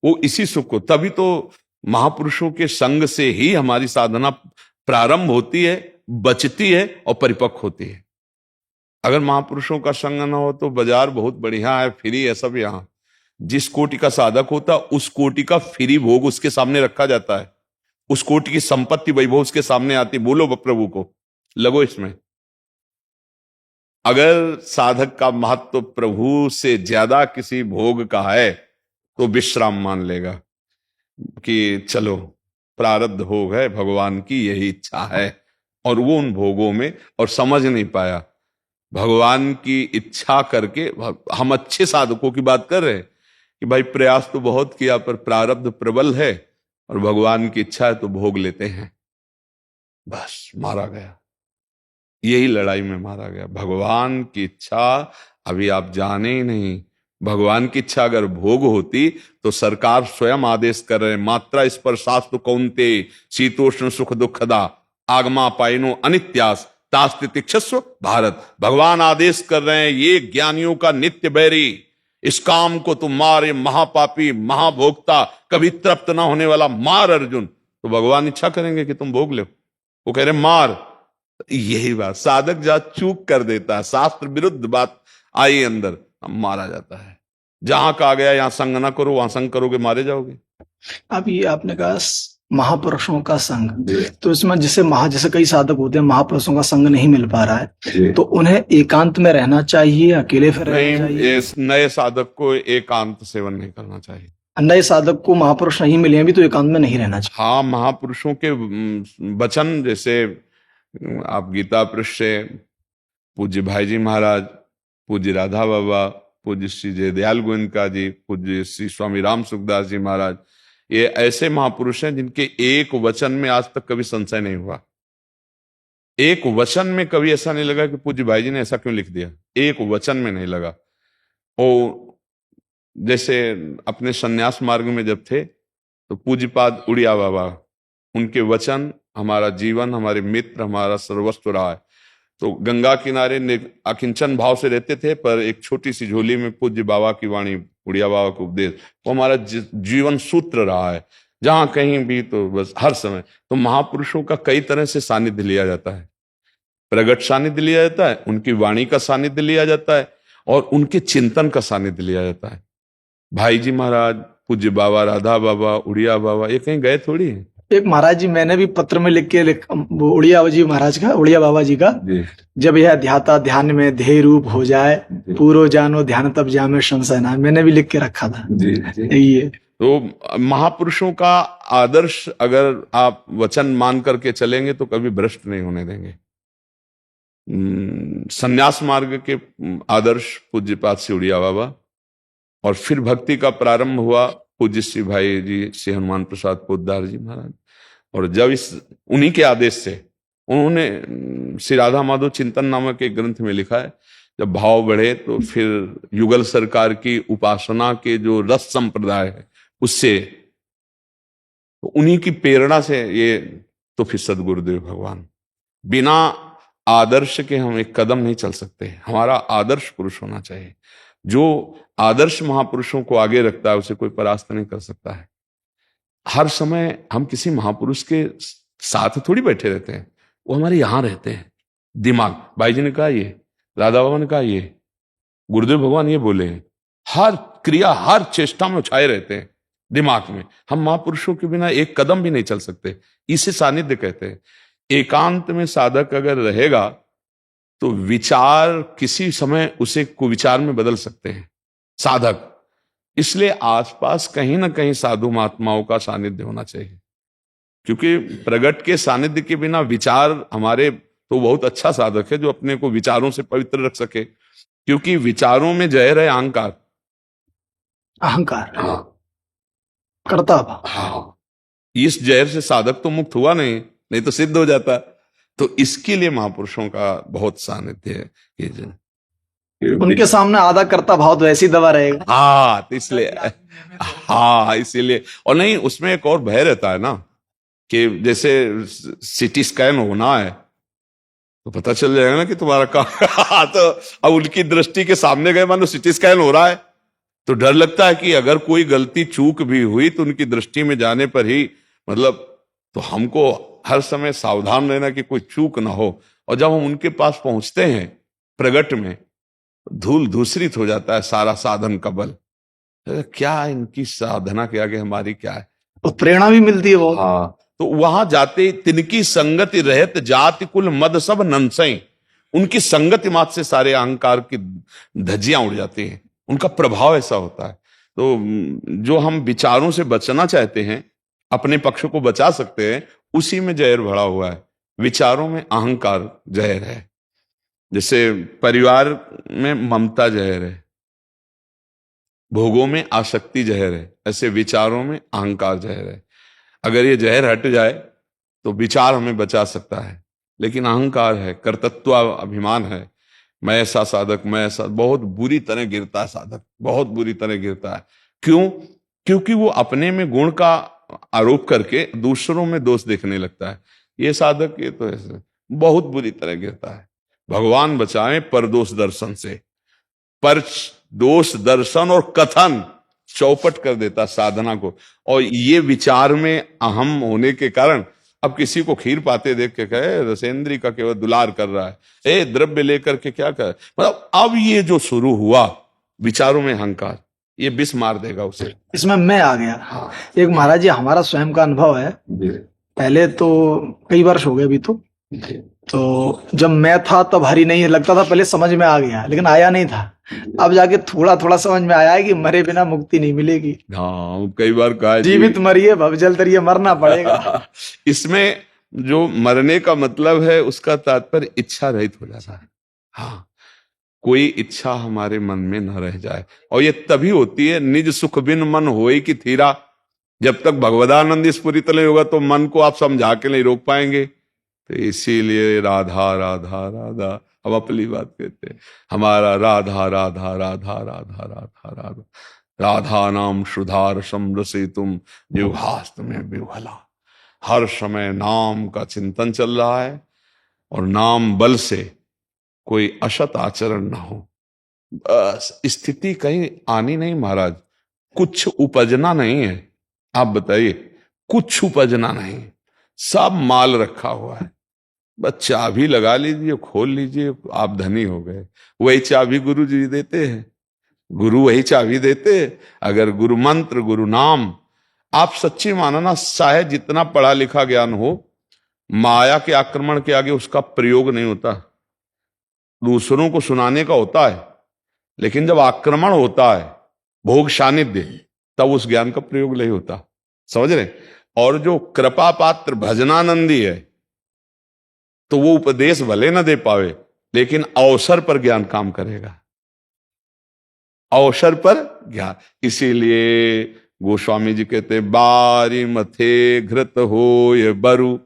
वो इसी सुख को, तभी तो महापुरुषों के संग से ही हमारी साधना प्रारंभ होती है, बचती है और परिपक्व होती है। अगर महापुरुषों का संग ना हो तो बाजार बहुत बढ़िया है, फ्री है सब। यहां जिस कोटि का साधक होता, उस कोटि का फ्री भोग उसके सामने रखा जाता है, उस कोटि की संपत्ति वैभव उसके सामने आती। बोलो प्रभु को, लगो इसमें। अगर साधक का महत्व प्रभु से ज्यादा किसी भोग का है तो विश्राम मान लेगा कि चलो प्रारब्ध भोग है, भगवान की यही इच्छा है, और वो उन भोगों में, और समझ नहीं पाया भगवान की इच्छा करके। हम अच्छे साधकों की बात कर रहे हैं कि भाई प्रयास तो बहुत किया पर प्रारब्ध प्रबल है, और भगवान की इच्छा है तो भोग लेते हैं, बस मारा गया। यही लड़ाई में मारा गया। भगवान की इच्छा अभी आप जाने ही नहीं, भगवान की इच्छा अगर भोग होती तो सरकार स्वयं आदेश कर रहे हैं, मात्रा स्पर्शास्तु कौन्ते शीतोष्ण सुख दुखदा आगमा पाइनो अनित्यास तास्ति तिक्षस्व भारत। भगवान आदेश कर रहे हैं, ये ज्ञानियों का नित्य बैरी, इस काम को तुम मार, ये महापापी महाभोक्ता कभी तृप्त ना होने वाला मार अर्जुन। तो भगवान इच्छा करेंगे कि तुम भोग लो, वो कह रहे मार। यही बात साधक जा चूक कर देता है, शास्त्र विरुद्ध बात आई अंदर, मारा जाता है। जहां कहा गया यहां संग ना करो, वहां संग करोगे मारे जाओगे। अब ये आपने कहा महापुरुषों का संग, तो इसमें जैसे कई साधक होते हैं महापुरुषों का संग नहीं मिल पा रहा है, तो उन्हें एकांत में रहना चाहिए, अकेले फिर रहना चाहिए? इस नए साधक को एकांत सेवन नहीं करना चाहिए। नए साधक को महापुरुष नहीं मिले हैं भी तो एकांत में नहीं रहना चाहिए? हाँ, महापुरुषों के वचन, जैसे आप गीता पृष्ठ से पूज्य भाई जी महाराज, पूज्य राधा बाबा, पूज्य श्री जयदयाल गोविंदका जी, पूज्य श्री स्वामी राम सुखदास जी महाराज, ये ऐसे महापुरुष हैं जिनके एक वचन में आज तक कभी संशय नहीं हुआ। एक वचन में कभी ऐसा नहीं लगा कि पूज्य भाई जी ने ऐसा क्यों लिख दिया, एक वचन में नहीं लगा। और जैसे अपने सन्यास मार्ग में जब थे तो पूज्यपाद उड़िया बाबा, उनके वचन हमारा जीवन, हमारे मित्र, हमारा सर्वस्व रहा है। तो गंगा किनारे अकिंचन भाव से रहते थे, पर एक छोटी सी झोली में पूज्य बाबा की वाणी, उड़िया बाबा का उपदेश, वो हमारा जीवन सूत्र रहा है। जहां कहीं भी तो बस हर समय तो महापुरुषों का कई तरह से सानिध्य लिया जाता है। प्रगट सानिध्य लिया जाता है, उनकी वाणी का सानिध्य लिया जाता है, और उनके चिंतन का सानिध्य लिया जाता है। भाई जी महाराज, पूज्य बाबा, राधा बाबा, उड़िया बाबा, ये कहीं गए थोड़ी है। एक महाराज जी, मैंने भी पत्र में लिख के उड़िया जी महाराज का, उड़िया बाबा जी का, जब यह ध्याता ध्यान में ध्येय रूप हो जाए, पूरो जानो ध्यान तब जामे संशय ना, मैंने भी लिख के रखा था। यही है। तो महापुरुषों का आदर्श अगर आप वचन मान करके चलेंगे तो कभी भ्रष्ट नहीं होने देंगे। संन्यास मार्ग के आदर्श पूज्यपाद श्री उड़िया बाबा, और फिर भक्ति का प्रारंभ हुआ पूज्य श्री भाई जी श्री हनुमान प्रसाद पोद्दार जी महाराज। और जब उन्हीं के आदेश से उन्होंने श्री राधा माधव चिंतन नामक एक ग्रंथ में लिखा है, जब भाव बढ़े तो फिर युगल सरकार की उपासना के जो रस संप्रदाय है उससे, तो उन्हीं की प्रेरणा से ये, तो फिर सदगुरुदेव भगवान, बिना आदर्श के हम एक कदम नहीं चल सकते। हमारा आदर्श पुरुष होना चाहिए। जो आदर्श महापुरुषों को आगे रखता है उसे कोई परास्त नहीं कर सकता है। हर समय हम किसी महापुरुष के साथ थोड़ी बैठे रहते हैं, वो हमारे यहां रहते हैं। दिमाग, भाई जी ने कहा ये, राधा बाबा ने कहा ये, गुरुदेव भगवान ये बोले, हर क्रिया हर चेष्टा में छाए रहते हैं दिमाग में। हम महापुरुषों के बिना एक कदम भी नहीं चल सकते, इसे सानिध्य कहते हैं। एकांत में साधक अगर रहेगा तो विचार किसी समय उसे कुविचार में बदल सकते हैं साधक। इसलिए आसपास कहीं ना कहीं साधु महात्माओं का सानिध्य होना चाहिए, क्योंकि प्रगट के सानिध्य के बिना विचार हमारे, तो बहुत अच्छा साधक है जो अपने को विचारों से पवित्र रख सके, क्योंकि विचारों में जहर है अहंकार। अहंकार, हाँ, करता भाव। हाँ, इस जहर से साधक तो मुक्त हुआ नहीं तो सिद्ध हो जाता। तो इसके लिए महापुरुषों का बहुत सानिध्य है। उनके सामने आधा करता भाव तो ऐसी दबा रहेगा। हाँ, तो इसलिए, हाँ इसीलिए, और नहीं उसमें एक और भय रहता है ना, कि जैसे सिटी स्कैन होना है तो पता चल जाएगा ना कि तुम्हारा काम तो अब उनकी दृष्टि के सामने गए, मानो सिटी स्कैन हो रहा है, तो डर लगता है कि अगर कोई गलती चूक भी हुई तो उनकी दृष्टि में जाने पर ही, मतलब, तो हमको हर समय सावधान रहना कि कोई चूक ना हो। और जब हम उनके पास पहुंचते हैं प्रगट में, धूल धूसरित हो जाता है सारा साधन का बल। क्या इनकी साधना के आगे हमारी क्या है, और प्रेरणा भी मिलती है बहुत। हाँ, तो वहां जाते तिनकी संगति रहत जाति कुल मद सब नंसई, उनकी संगति मात से सारे अहंकार की धज्जियां उड़ जाती हैं। उनका प्रभाव ऐसा होता है। तो जो हम विचारों से बचना चाहते हैं, अपने पक्ष को बचा सकते हैं, उसी में जहर भरा हुआ है। विचारों में अहंकार जहर है। जैसे परिवार में ममता जहर है, भोगों में आसक्ति जहर है, ऐसे विचारों में अहंकार जहर है। अगर ये जहर हट जाए तो विचार हमें बचा सकता है, लेकिन अहंकार है, कर्तृत्व अभिमान है, मैं ऐसा साधक, मैं ऐसा, बहुत बुरी तरह गिरता है साधक, बहुत बुरी तरह गिरता है। क्यों? क्योंकि वो अपने में गुण का आरोप करके दूसरों में दोष देखने लगता है। ये साधक ये तो ऐसे बहुत बुरी तरह गिरता है। भगवान बचाए परदोष दर्शन से। पर दोष दर्शन और कथन चौपट कर देता साधना को। और ये विचार में अहम होने के कारण अब किसी को खीर पाते देख के कहे रसेंद्री का केवल दुलार कर रहा है, ए द्रव्य लेकर के क्या कर, मतलब अब ये जो शुरू हुआ विचारों में अहंकार, ये विष मार देगा उसे। इसमें मैं आ गया। एक महाराज जी हमारा स्वयं का अनुभव है। पहले तो कई वर्ष हो गए अभी तो जब मैं था तब हरि नहीं लगता था, पहले समझ में आ गया लेकिन आया नहीं था। अब जाके थोड़ा थोड़ा समझ में आया है कि मरे बिना मुक्ति नहीं मिलेगी। हाँ, कई बार कहा जीवित मरिए भवजल तरिए, मरना पड़ेगा। इसमें जो मरने का मतलब है उसका तात्पर्य इच्छा रहित हो जाता है। हाँ, कोई इच्छा हमारे मन में न रह जाए। और ये तभी होती है निज सुख बिन मन होए की थीरा। जब तक भगवदानंद स्फुरित नहीं होगा तो मन को आप समझा के नहीं रोक पाएंगे। तो इसीलिए राधा राधा राधा, हम अपनी बात कहते हैं, हमारा राधा राधा राधा राधा राधा राधा, राधा नाम सुधार समरसे तुम जिह्वास्त में विह्वला। हर समय नाम का चिंतन चल रहा है और नाम बल से कोई असत आचरण ना हो। बस स्थिति कहीं आनी नहीं महाराज, कुछ उपजना नहीं है। आप बताइए, कुछ उपजना नहीं, सब माल रखा हुआ है। बस चाबी लगा लीजिए, खोल लीजिए, आप धनी हो गए। वही चाबी गुरु जी देते हैं, गुरु वही चाबी देते हैं। अगर गुरु मंत्र गुरु नाम आप सच्ची मानना, चाहे जितना पढ़ा लिखा ज्ञान हो, माया के आक्रमण के आगे उसका प्रयोग नहीं होता। दूसरों को सुनाने का होता है, लेकिन जब आक्रमण होता है, भोग सानिध्य, तब उस ज्ञान का प्रयोग नहीं होता। समझ रहे? और जो कृपा पात्र भजनानंदी है तो वो उपदेश भले न दे पावे, लेकिन अवसर पर ज्ञान काम करेगा, अवसर पर ज्ञान। इसीलिए गोस्वामी जी कहते बारी मथे घृत हो ये बरु,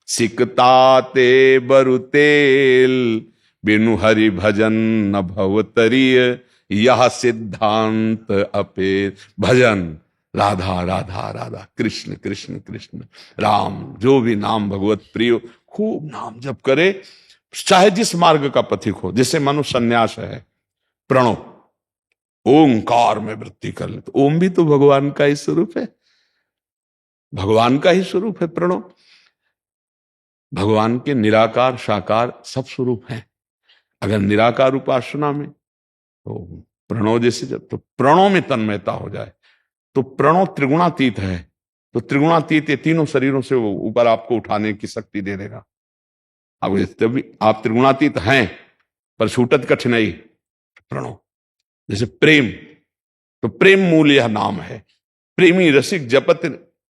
सिकताते बरु तेल, बिनु हरि भजन न भवतरीय, यह सिद्धांत अपे भजन। राधा राधा राधा, कृष्ण कृष्ण कृष्ण राम, जो भी नाम भगवत प्रिय, खूब नाम जप करे, चाहे जिस मार्ग का पथिक हो। जैसे मनुष्य संन्यास है, प्रणव ओंकार में वृत्ति कर ले, तो ओम भी तो भगवान का ही स्वरूप है, भगवान का ही स्वरूप है प्रणव। भगवान के निराकार साकार सब स्वरूप हैं। अगर निराकार उपासना में तो प्रणव जैसे, जब तो प्रणव में तन्मयता हो जाए तो प्रणव त्रिगुणातीत है, तो त्रिगुणातीत ये तीनों शरीरों से ऊपर आपको उठाने की शक्ति दे देगा। अब तभी आप त्रिगुणातीत हैं, पर छूटत कठिनाई प्रणव। जैसे प्रेम, तो प्रेम मूल यह नाम है, प्रेमी रसिक जपत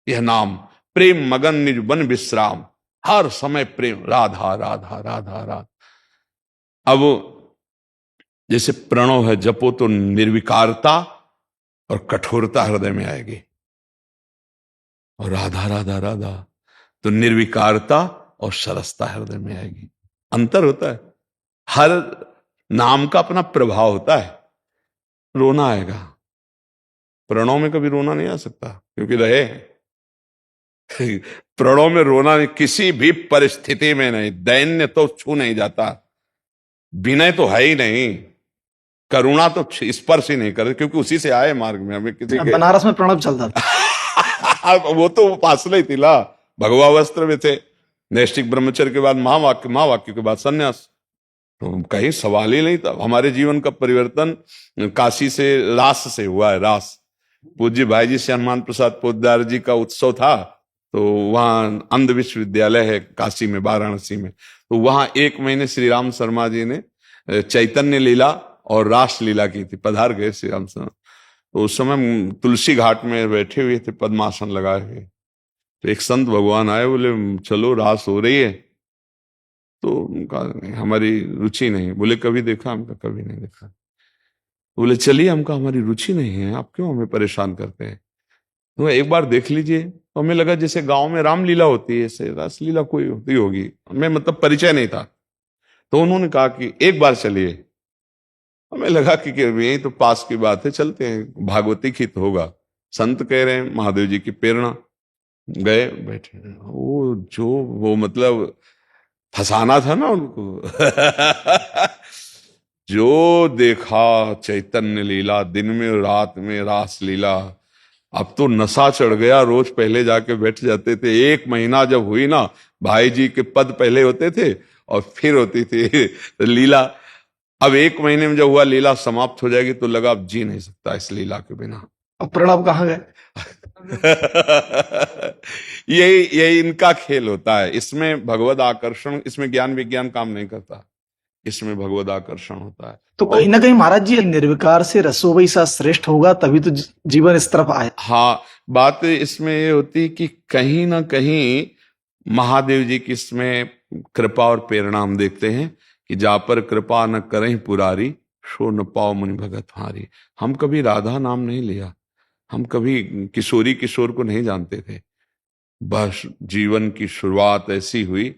यह नाम, प्रेम मगन निज बन विश्राम, हर समय प्रेम, राधा राधा राधा राधा। अब जैसे प्रणव है, जपो तो निर्विकारता और कठोरता हृदय में आएगी, और राधा राधा राधा तो निर्विकारता और सरसता हृदय में आएगी। अंतर होता है, हर नाम का अपना प्रभाव होता है। रोना आएगा, प्रणव में कभी रोना नहीं आ सकता, क्योंकि रहे प्रणव में रोना नहीं, किसी भी परिस्थिति में नहीं। दैन्य तो छू नहीं जाता, विनय तो है ही नहीं, करुणा तो स्पर्श ही नहीं करे, क्योंकि उसी से आए मार्ग में। हमें किसी के बनारस में प्रणव चलता था। वो तो उपासना ही थी ला, भगवा वस्त्र में थे, नैष्ठिक ब्रह्मचर्य के बाद महावाक्य के बाद सन्यास, तो कहीं सवाल ही नहीं था। हमारे जीवन का परिवर्तन काशी से, रास से हुआ है। रास पूज्य भाई जी से हनुमान प्रसाद पोद्दार जी का उत्सव था, तो वहां अंध विश्वविद्यालय है काशी में, वाराणसी में, तो वहां 1 महीने श्री राम शर्मा जी ने चैतन्य लीला और रास लीला की थी। पधार गए श्री राम शर्मा, तो उस समय तुलसी घाट में बैठे हुए थे, पद्मासन लगाए हुए। तो एक संत भगवान आए, बोले चलो रास हो रही है। तो उनका हमारी रुचि नहीं। बोले कभी देखा? हमका कभी नहीं देखा। बोले चलिए, हमका हमारी रुचि नहीं है, आप क्यों हमें परेशान करते हैं, तो एक बार देख लीजिए। तो हमें लगा जैसे गांव में रामलीला होती है, ऐसे रासलीला कोई होती होगी, हमें मतलब परिचय नहीं था। तो उन्होंने कहा कि एक बार चलिए, हमें लगा कि यही तो पास की बात है, चलते हैं, भागवती हित होगा। संत कह रहे हैं, महादेव जी की प्रेरणा, गए बैठे। वो मतलब फंसाना था ना उनको। जो देखा चैतन्य लीला, दिन में रात में रास लीला। अब तो नशा चढ़ गया, रोज पहले जाके बैठ जाते थे। 1 महीना जब हुई ना, भाई जी के पद पहले होते थे और फिर होती थी लीला। अब 1 महीने में जब हुआ लीला समाप्त हो जाएगी, तो लगा अब जी नहीं सकता इस लीला के बिना। अब प्रणब कहाँ गए? यही इनका खेल होता है। इसमें भगवद आकर्षण, इसमें ज्ञान विज्ञान काम नहीं करता, इसमें भगवद आकर्षण होता है। तो कहीं ना कहीं महाराज जी निर्विकार से रसो वैसा श्रेष्ठ होगा, तभी तो जीवन इस तरफ आए। हाँ, बात इसमें ये होती कि कहीं ना कहीं महादेव जी की इसमें कृपा और प्रेरणा हम देखते हैं कि जा पर कृपा न करें पुरारी, सो न पाओ मुनि भगत हारी। हम कभी राधा नाम नहीं लिया, हम कभी किशोरी किशोर को नहीं जानते थे। बस जीवन की शुरुआत ऐसी हुई,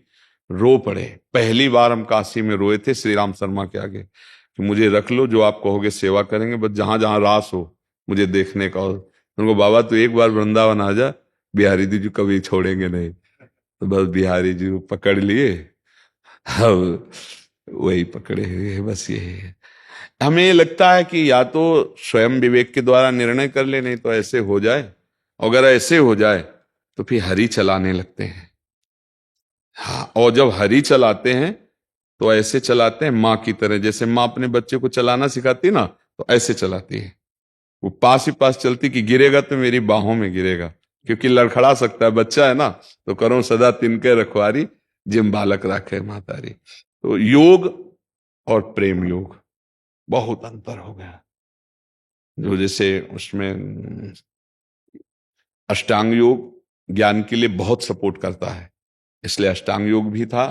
रो पड़े। पहली बार हम काशी में रोए थे श्री राम शर्मा के आगे कि मुझे रख लो, जो आप कहोगे सेवा करेंगे, बस जहां जहां रास हो मुझे देखने का। उनको बाबा तू एक बार वृंदावन आ जा, बिहारी जी कभी छोड़ेंगे नहीं। तो बस बिहारी जी पकड़ लिए, अब वही पकड़े हुए हैं, बस यही है। हमें ये लगता है कि या तो स्वयं विवेक के द्वारा निर्णय कर ले, नहीं तो ऐसे हो जाए। अगर ऐसे हो जाए तो फिर हरि चलाने लगते हैं। हाँ, और जब हरि चलाते हैं तो ऐसे चलाते हैं माँ की तरह। जैसे माँ अपने बच्चे को चलाना सिखाती ना, तो ऐसे चलाती है। वो पास ही पास चलती कि गिरेगा तो मेरी बाहों में गिरेगा, क्योंकि लड़खड़ा सकता है, बच्चा है ना। तो करो सदा तिनके रखवारी, जिम बालक राखे मातारी। तो योग और प्रेम योग बहुत अंतर हो गया। जो जैसे उसमें अष्टांग योग ज्ञान के लिए बहुत सपोर्ट करता है, इसलिए अष्टांग योग भी था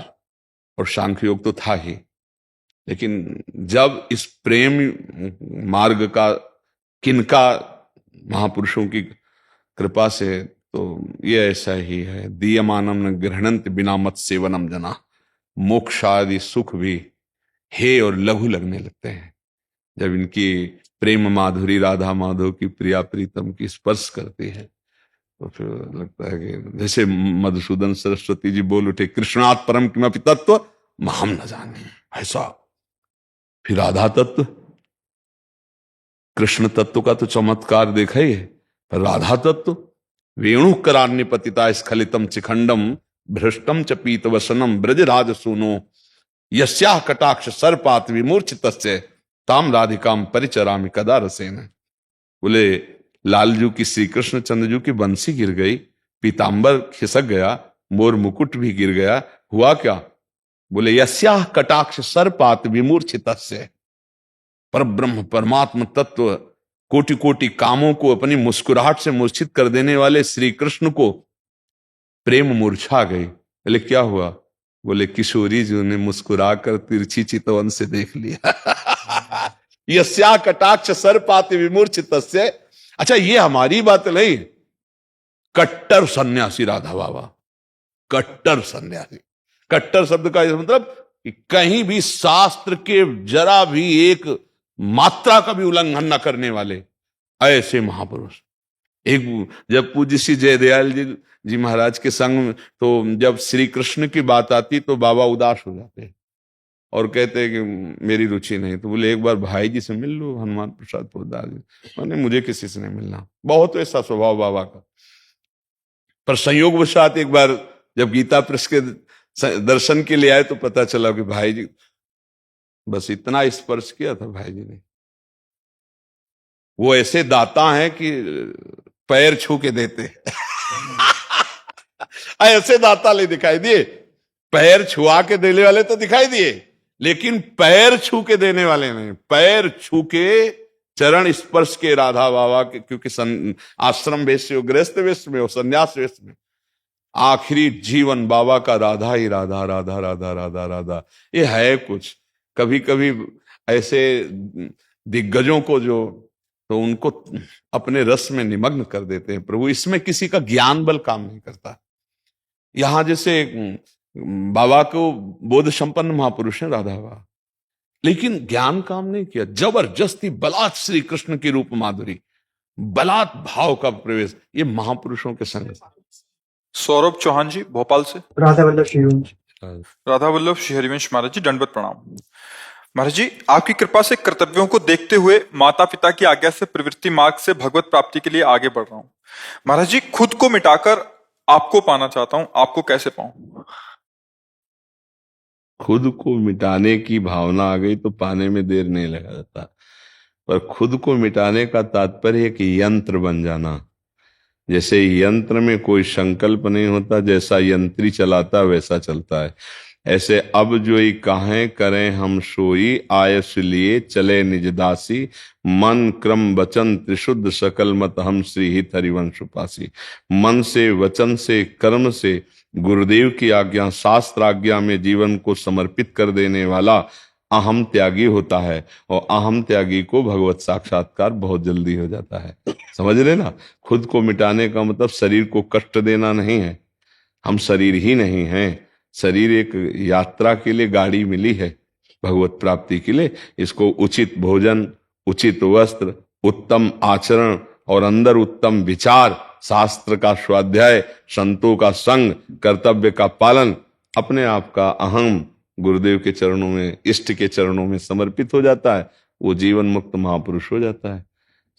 और सांख्य योग तो था ही। लेकिन जब इस प्रेम मार्ग का किनका महापुरुषों की कृपा से, तो ये ऐसा ही है। दीयमानम न गृहणंत बिना मत सेवनम जना, मोक्ष आदि सुख भी हे और लघु लगने लगते हैं जब इनकी प्रेम माधुरी राधा माधव की प्रिया प्रीतम की स्पर्श करती है। तो फिर लगता है कि जैसे मधुसूदन सरस्वती जी बोल उठे, कृष्णात् परम किमपि तत्व महम न जाने, ऐसा। फिर राधा तत्व, कृष्ण तत्व का तो चमत्कार देखा ही है, पर राधा तत्व वेणु करान्य पतिता स्खलितम चिखंडम भ्रष्टम च पीत वसनम ब्रजराज सुनो यस्याह कटाक्ष सर्पात विमूर्छितस्य ताम राधिकाम परिचरामि कदा रसेन। बोले लालजू की, श्री कृष्ण चंद्रजू की बंसी गिर गई, पीतांबर खिसक गया, मोर मुकुट भी गिर गया, हुआ क्या? बोले यस्याह कटाक्ष सर्पात विमूर्छितस्य, पर ब्रह्म परमात्म तत्व कोटि कोटि कामों को अपनी मुस्कुराहट से मूर्छित कर देने वाले श्री कृष्ण को प्रेम मूर्छा गई। बोले क्या हुआ? बोले किशोरी जी ने मुस्कुराकर तिरछी चितवन से देख लिया। यस्या कटाक्ष सर्पाति विमूर्छितस्य। अच्छा, ये हमारी बात नहीं, कट्टर सन्यासी राधा बाबा, कट्टर सन्यासी। कट्टर शब्द का मतलब कि कहीं भी शास्त्र के जरा भी एक मात्रा का भी उल्लंघन न करने वाले ऐसे महापुरुष। एक जब पूज्य श्री जयदयाल जी महाराज के संग में, तो जब श्री कृष्ण की बात आती तो बाबा उदास हो जाते और कहते कि मेरी रुचि नहीं। तो बोले एक बार भाई जी से मिल लो, हनुमान प्रसाद पोद्दार जी। मैंने मुझे किसी से नहीं मिलना, बहुत ऐसा स्वभाव बाबा का। पर संयोगवशात एक बार जब गीता प्रेस के दर्शन के लिए आए तो पता चला कि भाई जी, बस इतना स्पर्श किया था भाई जी ने। वो ऐसे दाता हैं कि पैर छू के देते। ऐसे दाता ले दिखाई दिए, पैर छुआ के देने वाले तो दिखाई दिए, लेकिन पैर छू के देने वाले नहीं। पैर छू के चरण स्पर्श के राधा बाबा के, क्योंकि आश्रम वेश से, गृहस्थ वेश में, संन्यास वेश में, आखिरी जीवन बाबा का राधा ही राधा राधा राधा राधा राधा। ये है कुछ। कभी कभी ऐसे दिग्गजों को जो, तो उनको अपने रस में निमग्न कर देते हैं प्रभु। इसमें किसी का ज्ञान बल काम नहीं करता। यहां जैसे बाबा को बोध संपन्न महापुरुष है राधा बाबा, लेकिन ज्ञान काम नहीं किया, जबरदस्ती बलात् श्री कृष्ण की रूप माधुरी, बलात् भाव का प्रवेश, ये महापुरुषों के संग। सौरभ चौहान जी भोपाल से। राधा वल्लभ श्रीवंश। राधा वल्लभ श्री हरिवंश महाराज जी, दंडवत प्रणाम। महाराज जी, आपकी कृपा से कर्तव्यों को देखते हुए माता पिता की आज्ञा से प्रवृत्ति मार्ग से भगवत प्राप्ति के लिए आगे बढ़ रहा हूं। महाराज जी, खुद को मिटाकर आपको पाना चाहता हूं, आपको कैसे पाऊं? खुद को मिटाने की भावना आ गई तो पाने में देर नहीं लगा जाता, पर खुद को मिटाने का तात्पर्य है कि यंत्र बन जाना। जैसे यंत्र में कोई संकल्प नहीं होता, जैसा यंत्री चलाता वैसा चलता है, ऐसे अब जोई काहें करें हम सोई, आयस लिए चले निज दासी, मन क्रम वचन त्रिशुद्ध सकल मत हम श्री हित हरिवंश उपासी। मन से, वचन से, कर्म से गुरुदेव की आज्ञा, शास्त्र आज्ञा में जीवन को समर्पित कर देने वाला अहम त्यागी होता है, और अहम त्यागी को भगवत साक्षात्कार बहुत जल्दी हो जाता है। समझ रहे ना? खुद को मिटाने का मतलब शरीर को कष्ट देना नहीं है। हम शरीर ही नहीं हैं, शरीर एक यात्रा के लिए गाड़ी मिली है भगवत प्राप्ति के लिए। इसको उचित भोजन, उचित वस्त्र, उत्तम आचरण और अंदर उत्तम विचार, शास्त्र का स्वाध्याय, संतों का संग, कर्तव्य का पालन, अपने आप का अहम गुरुदेव के चरणों में, इष्ट के चरणों में समर्पित हो जाता है, वो जीवन मुक्त महापुरुष हो जाता है।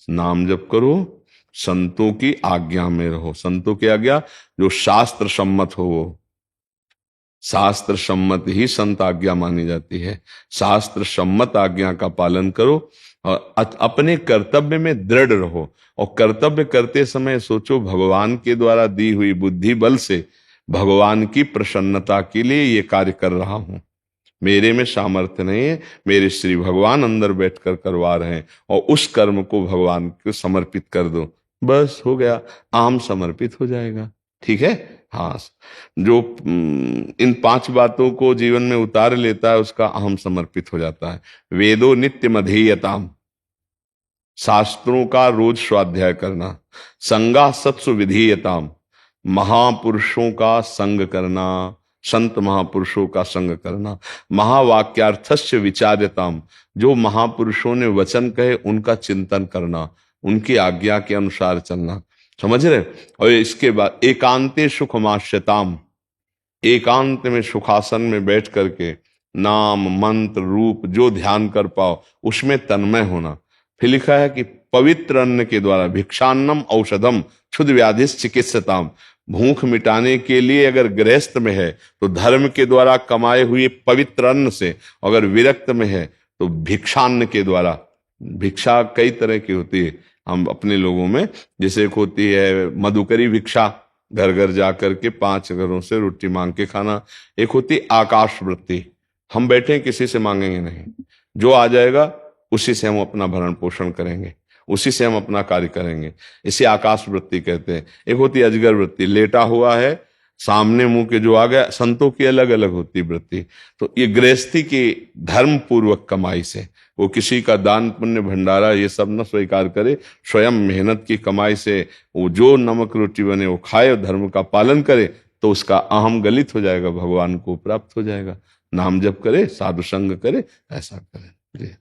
नाम जप करो, संतों की आज्ञा में रहो। संतों की आज्ञा जो शास्त्र सम्मत हो, वो शास्त्र सम्मत ही संत आज्ञा मानी जाती है। शास्त्र सम्मत आज्ञा का पालन करो और अपने कर्तव्य में दृढ़ रहो। और कर्तव्य करते समय सोचो, भगवान के द्वारा दी हुई बुद्धि बल से भगवान की प्रसन्नता के लिए ये कार्य कर रहा हूं। मेरे में सामर्थ्य नहीं है, मेरे श्री भगवान अंदर बैठकर करवा रहे हैं, और उस कर्म को भगवान को समर्पित कर दो, बस हो गया, आम समर्पित हो जाएगा। ठीक है? हाँ, जो इन 5 बातों को जीवन में उतार लेता है उसका अहम समर्पित हो जाता है। वेदो नित्यम अधेयताम, शास्त्रों का रोज स्वाध्याय करना। संगा सत्सु विधीयताम, महापुरुषों का संग करना, संत महापुरुषों का संग करना। महावाक्यार्थस्य विचार्यताम, जो महापुरुषों ने वचन कहे उनका चिंतन करना, उनकी आज्ञा के अनुसार चलना। समझ रहे? और इसके बाद एकांते सुखमाश्यताम, एकांत में सुखासन में बैठ करके नाम मंत्र रूप जो ध्यान कर पाओ उसमें तन्मय होना। फिर लिखा है कि पवित्र अन्न के द्वारा, भिक्षान्नम औषधम क्षुध व्याधिस चिकित्सताम, भूख मिटाने के लिए अगर गृहस्थ में है तो धर्म के द्वारा कमाए हुए पवित्र अन्न से, अगर विरक्त में है तो भिक्षान्न के द्वारा। भिक्षा कई तरह की होती है हम अपने लोगों में, जैसे एक होती है मधुकरी भिक्षा, घर घर जाकर के 5 घरों से रोटी मांग के खाना। एक होती आकाश वृत्ति, हम बैठे किसी से मांगेंगे नहीं, जो आ जाएगा उसी से हम अपना भरण पोषण करेंगे, उसी से हम अपना कार्य करेंगे, इसे आकाश वृत्ति कहते हैं। एक होती अजगर वृत्ति, लेटा हुआ है सामने मुंह के जो आ गया। संतों की अलग अलग होती वृत्ति। तो ये गृहस्थी की धर्म पूर्वक कमाई से, वो किसी का दान पुण्य भंडारा ये सब न स्वीकार करे, स्वयं मेहनत की कमाई से वो जो नमक रोटी बने वो खाए और धर्म का पालन करे, तो उसका अहम गलित हो जाएगा, भगवान को प्राप्त हो जाएगा। नाम जप करे, साधु संग करे, ऐसा करे।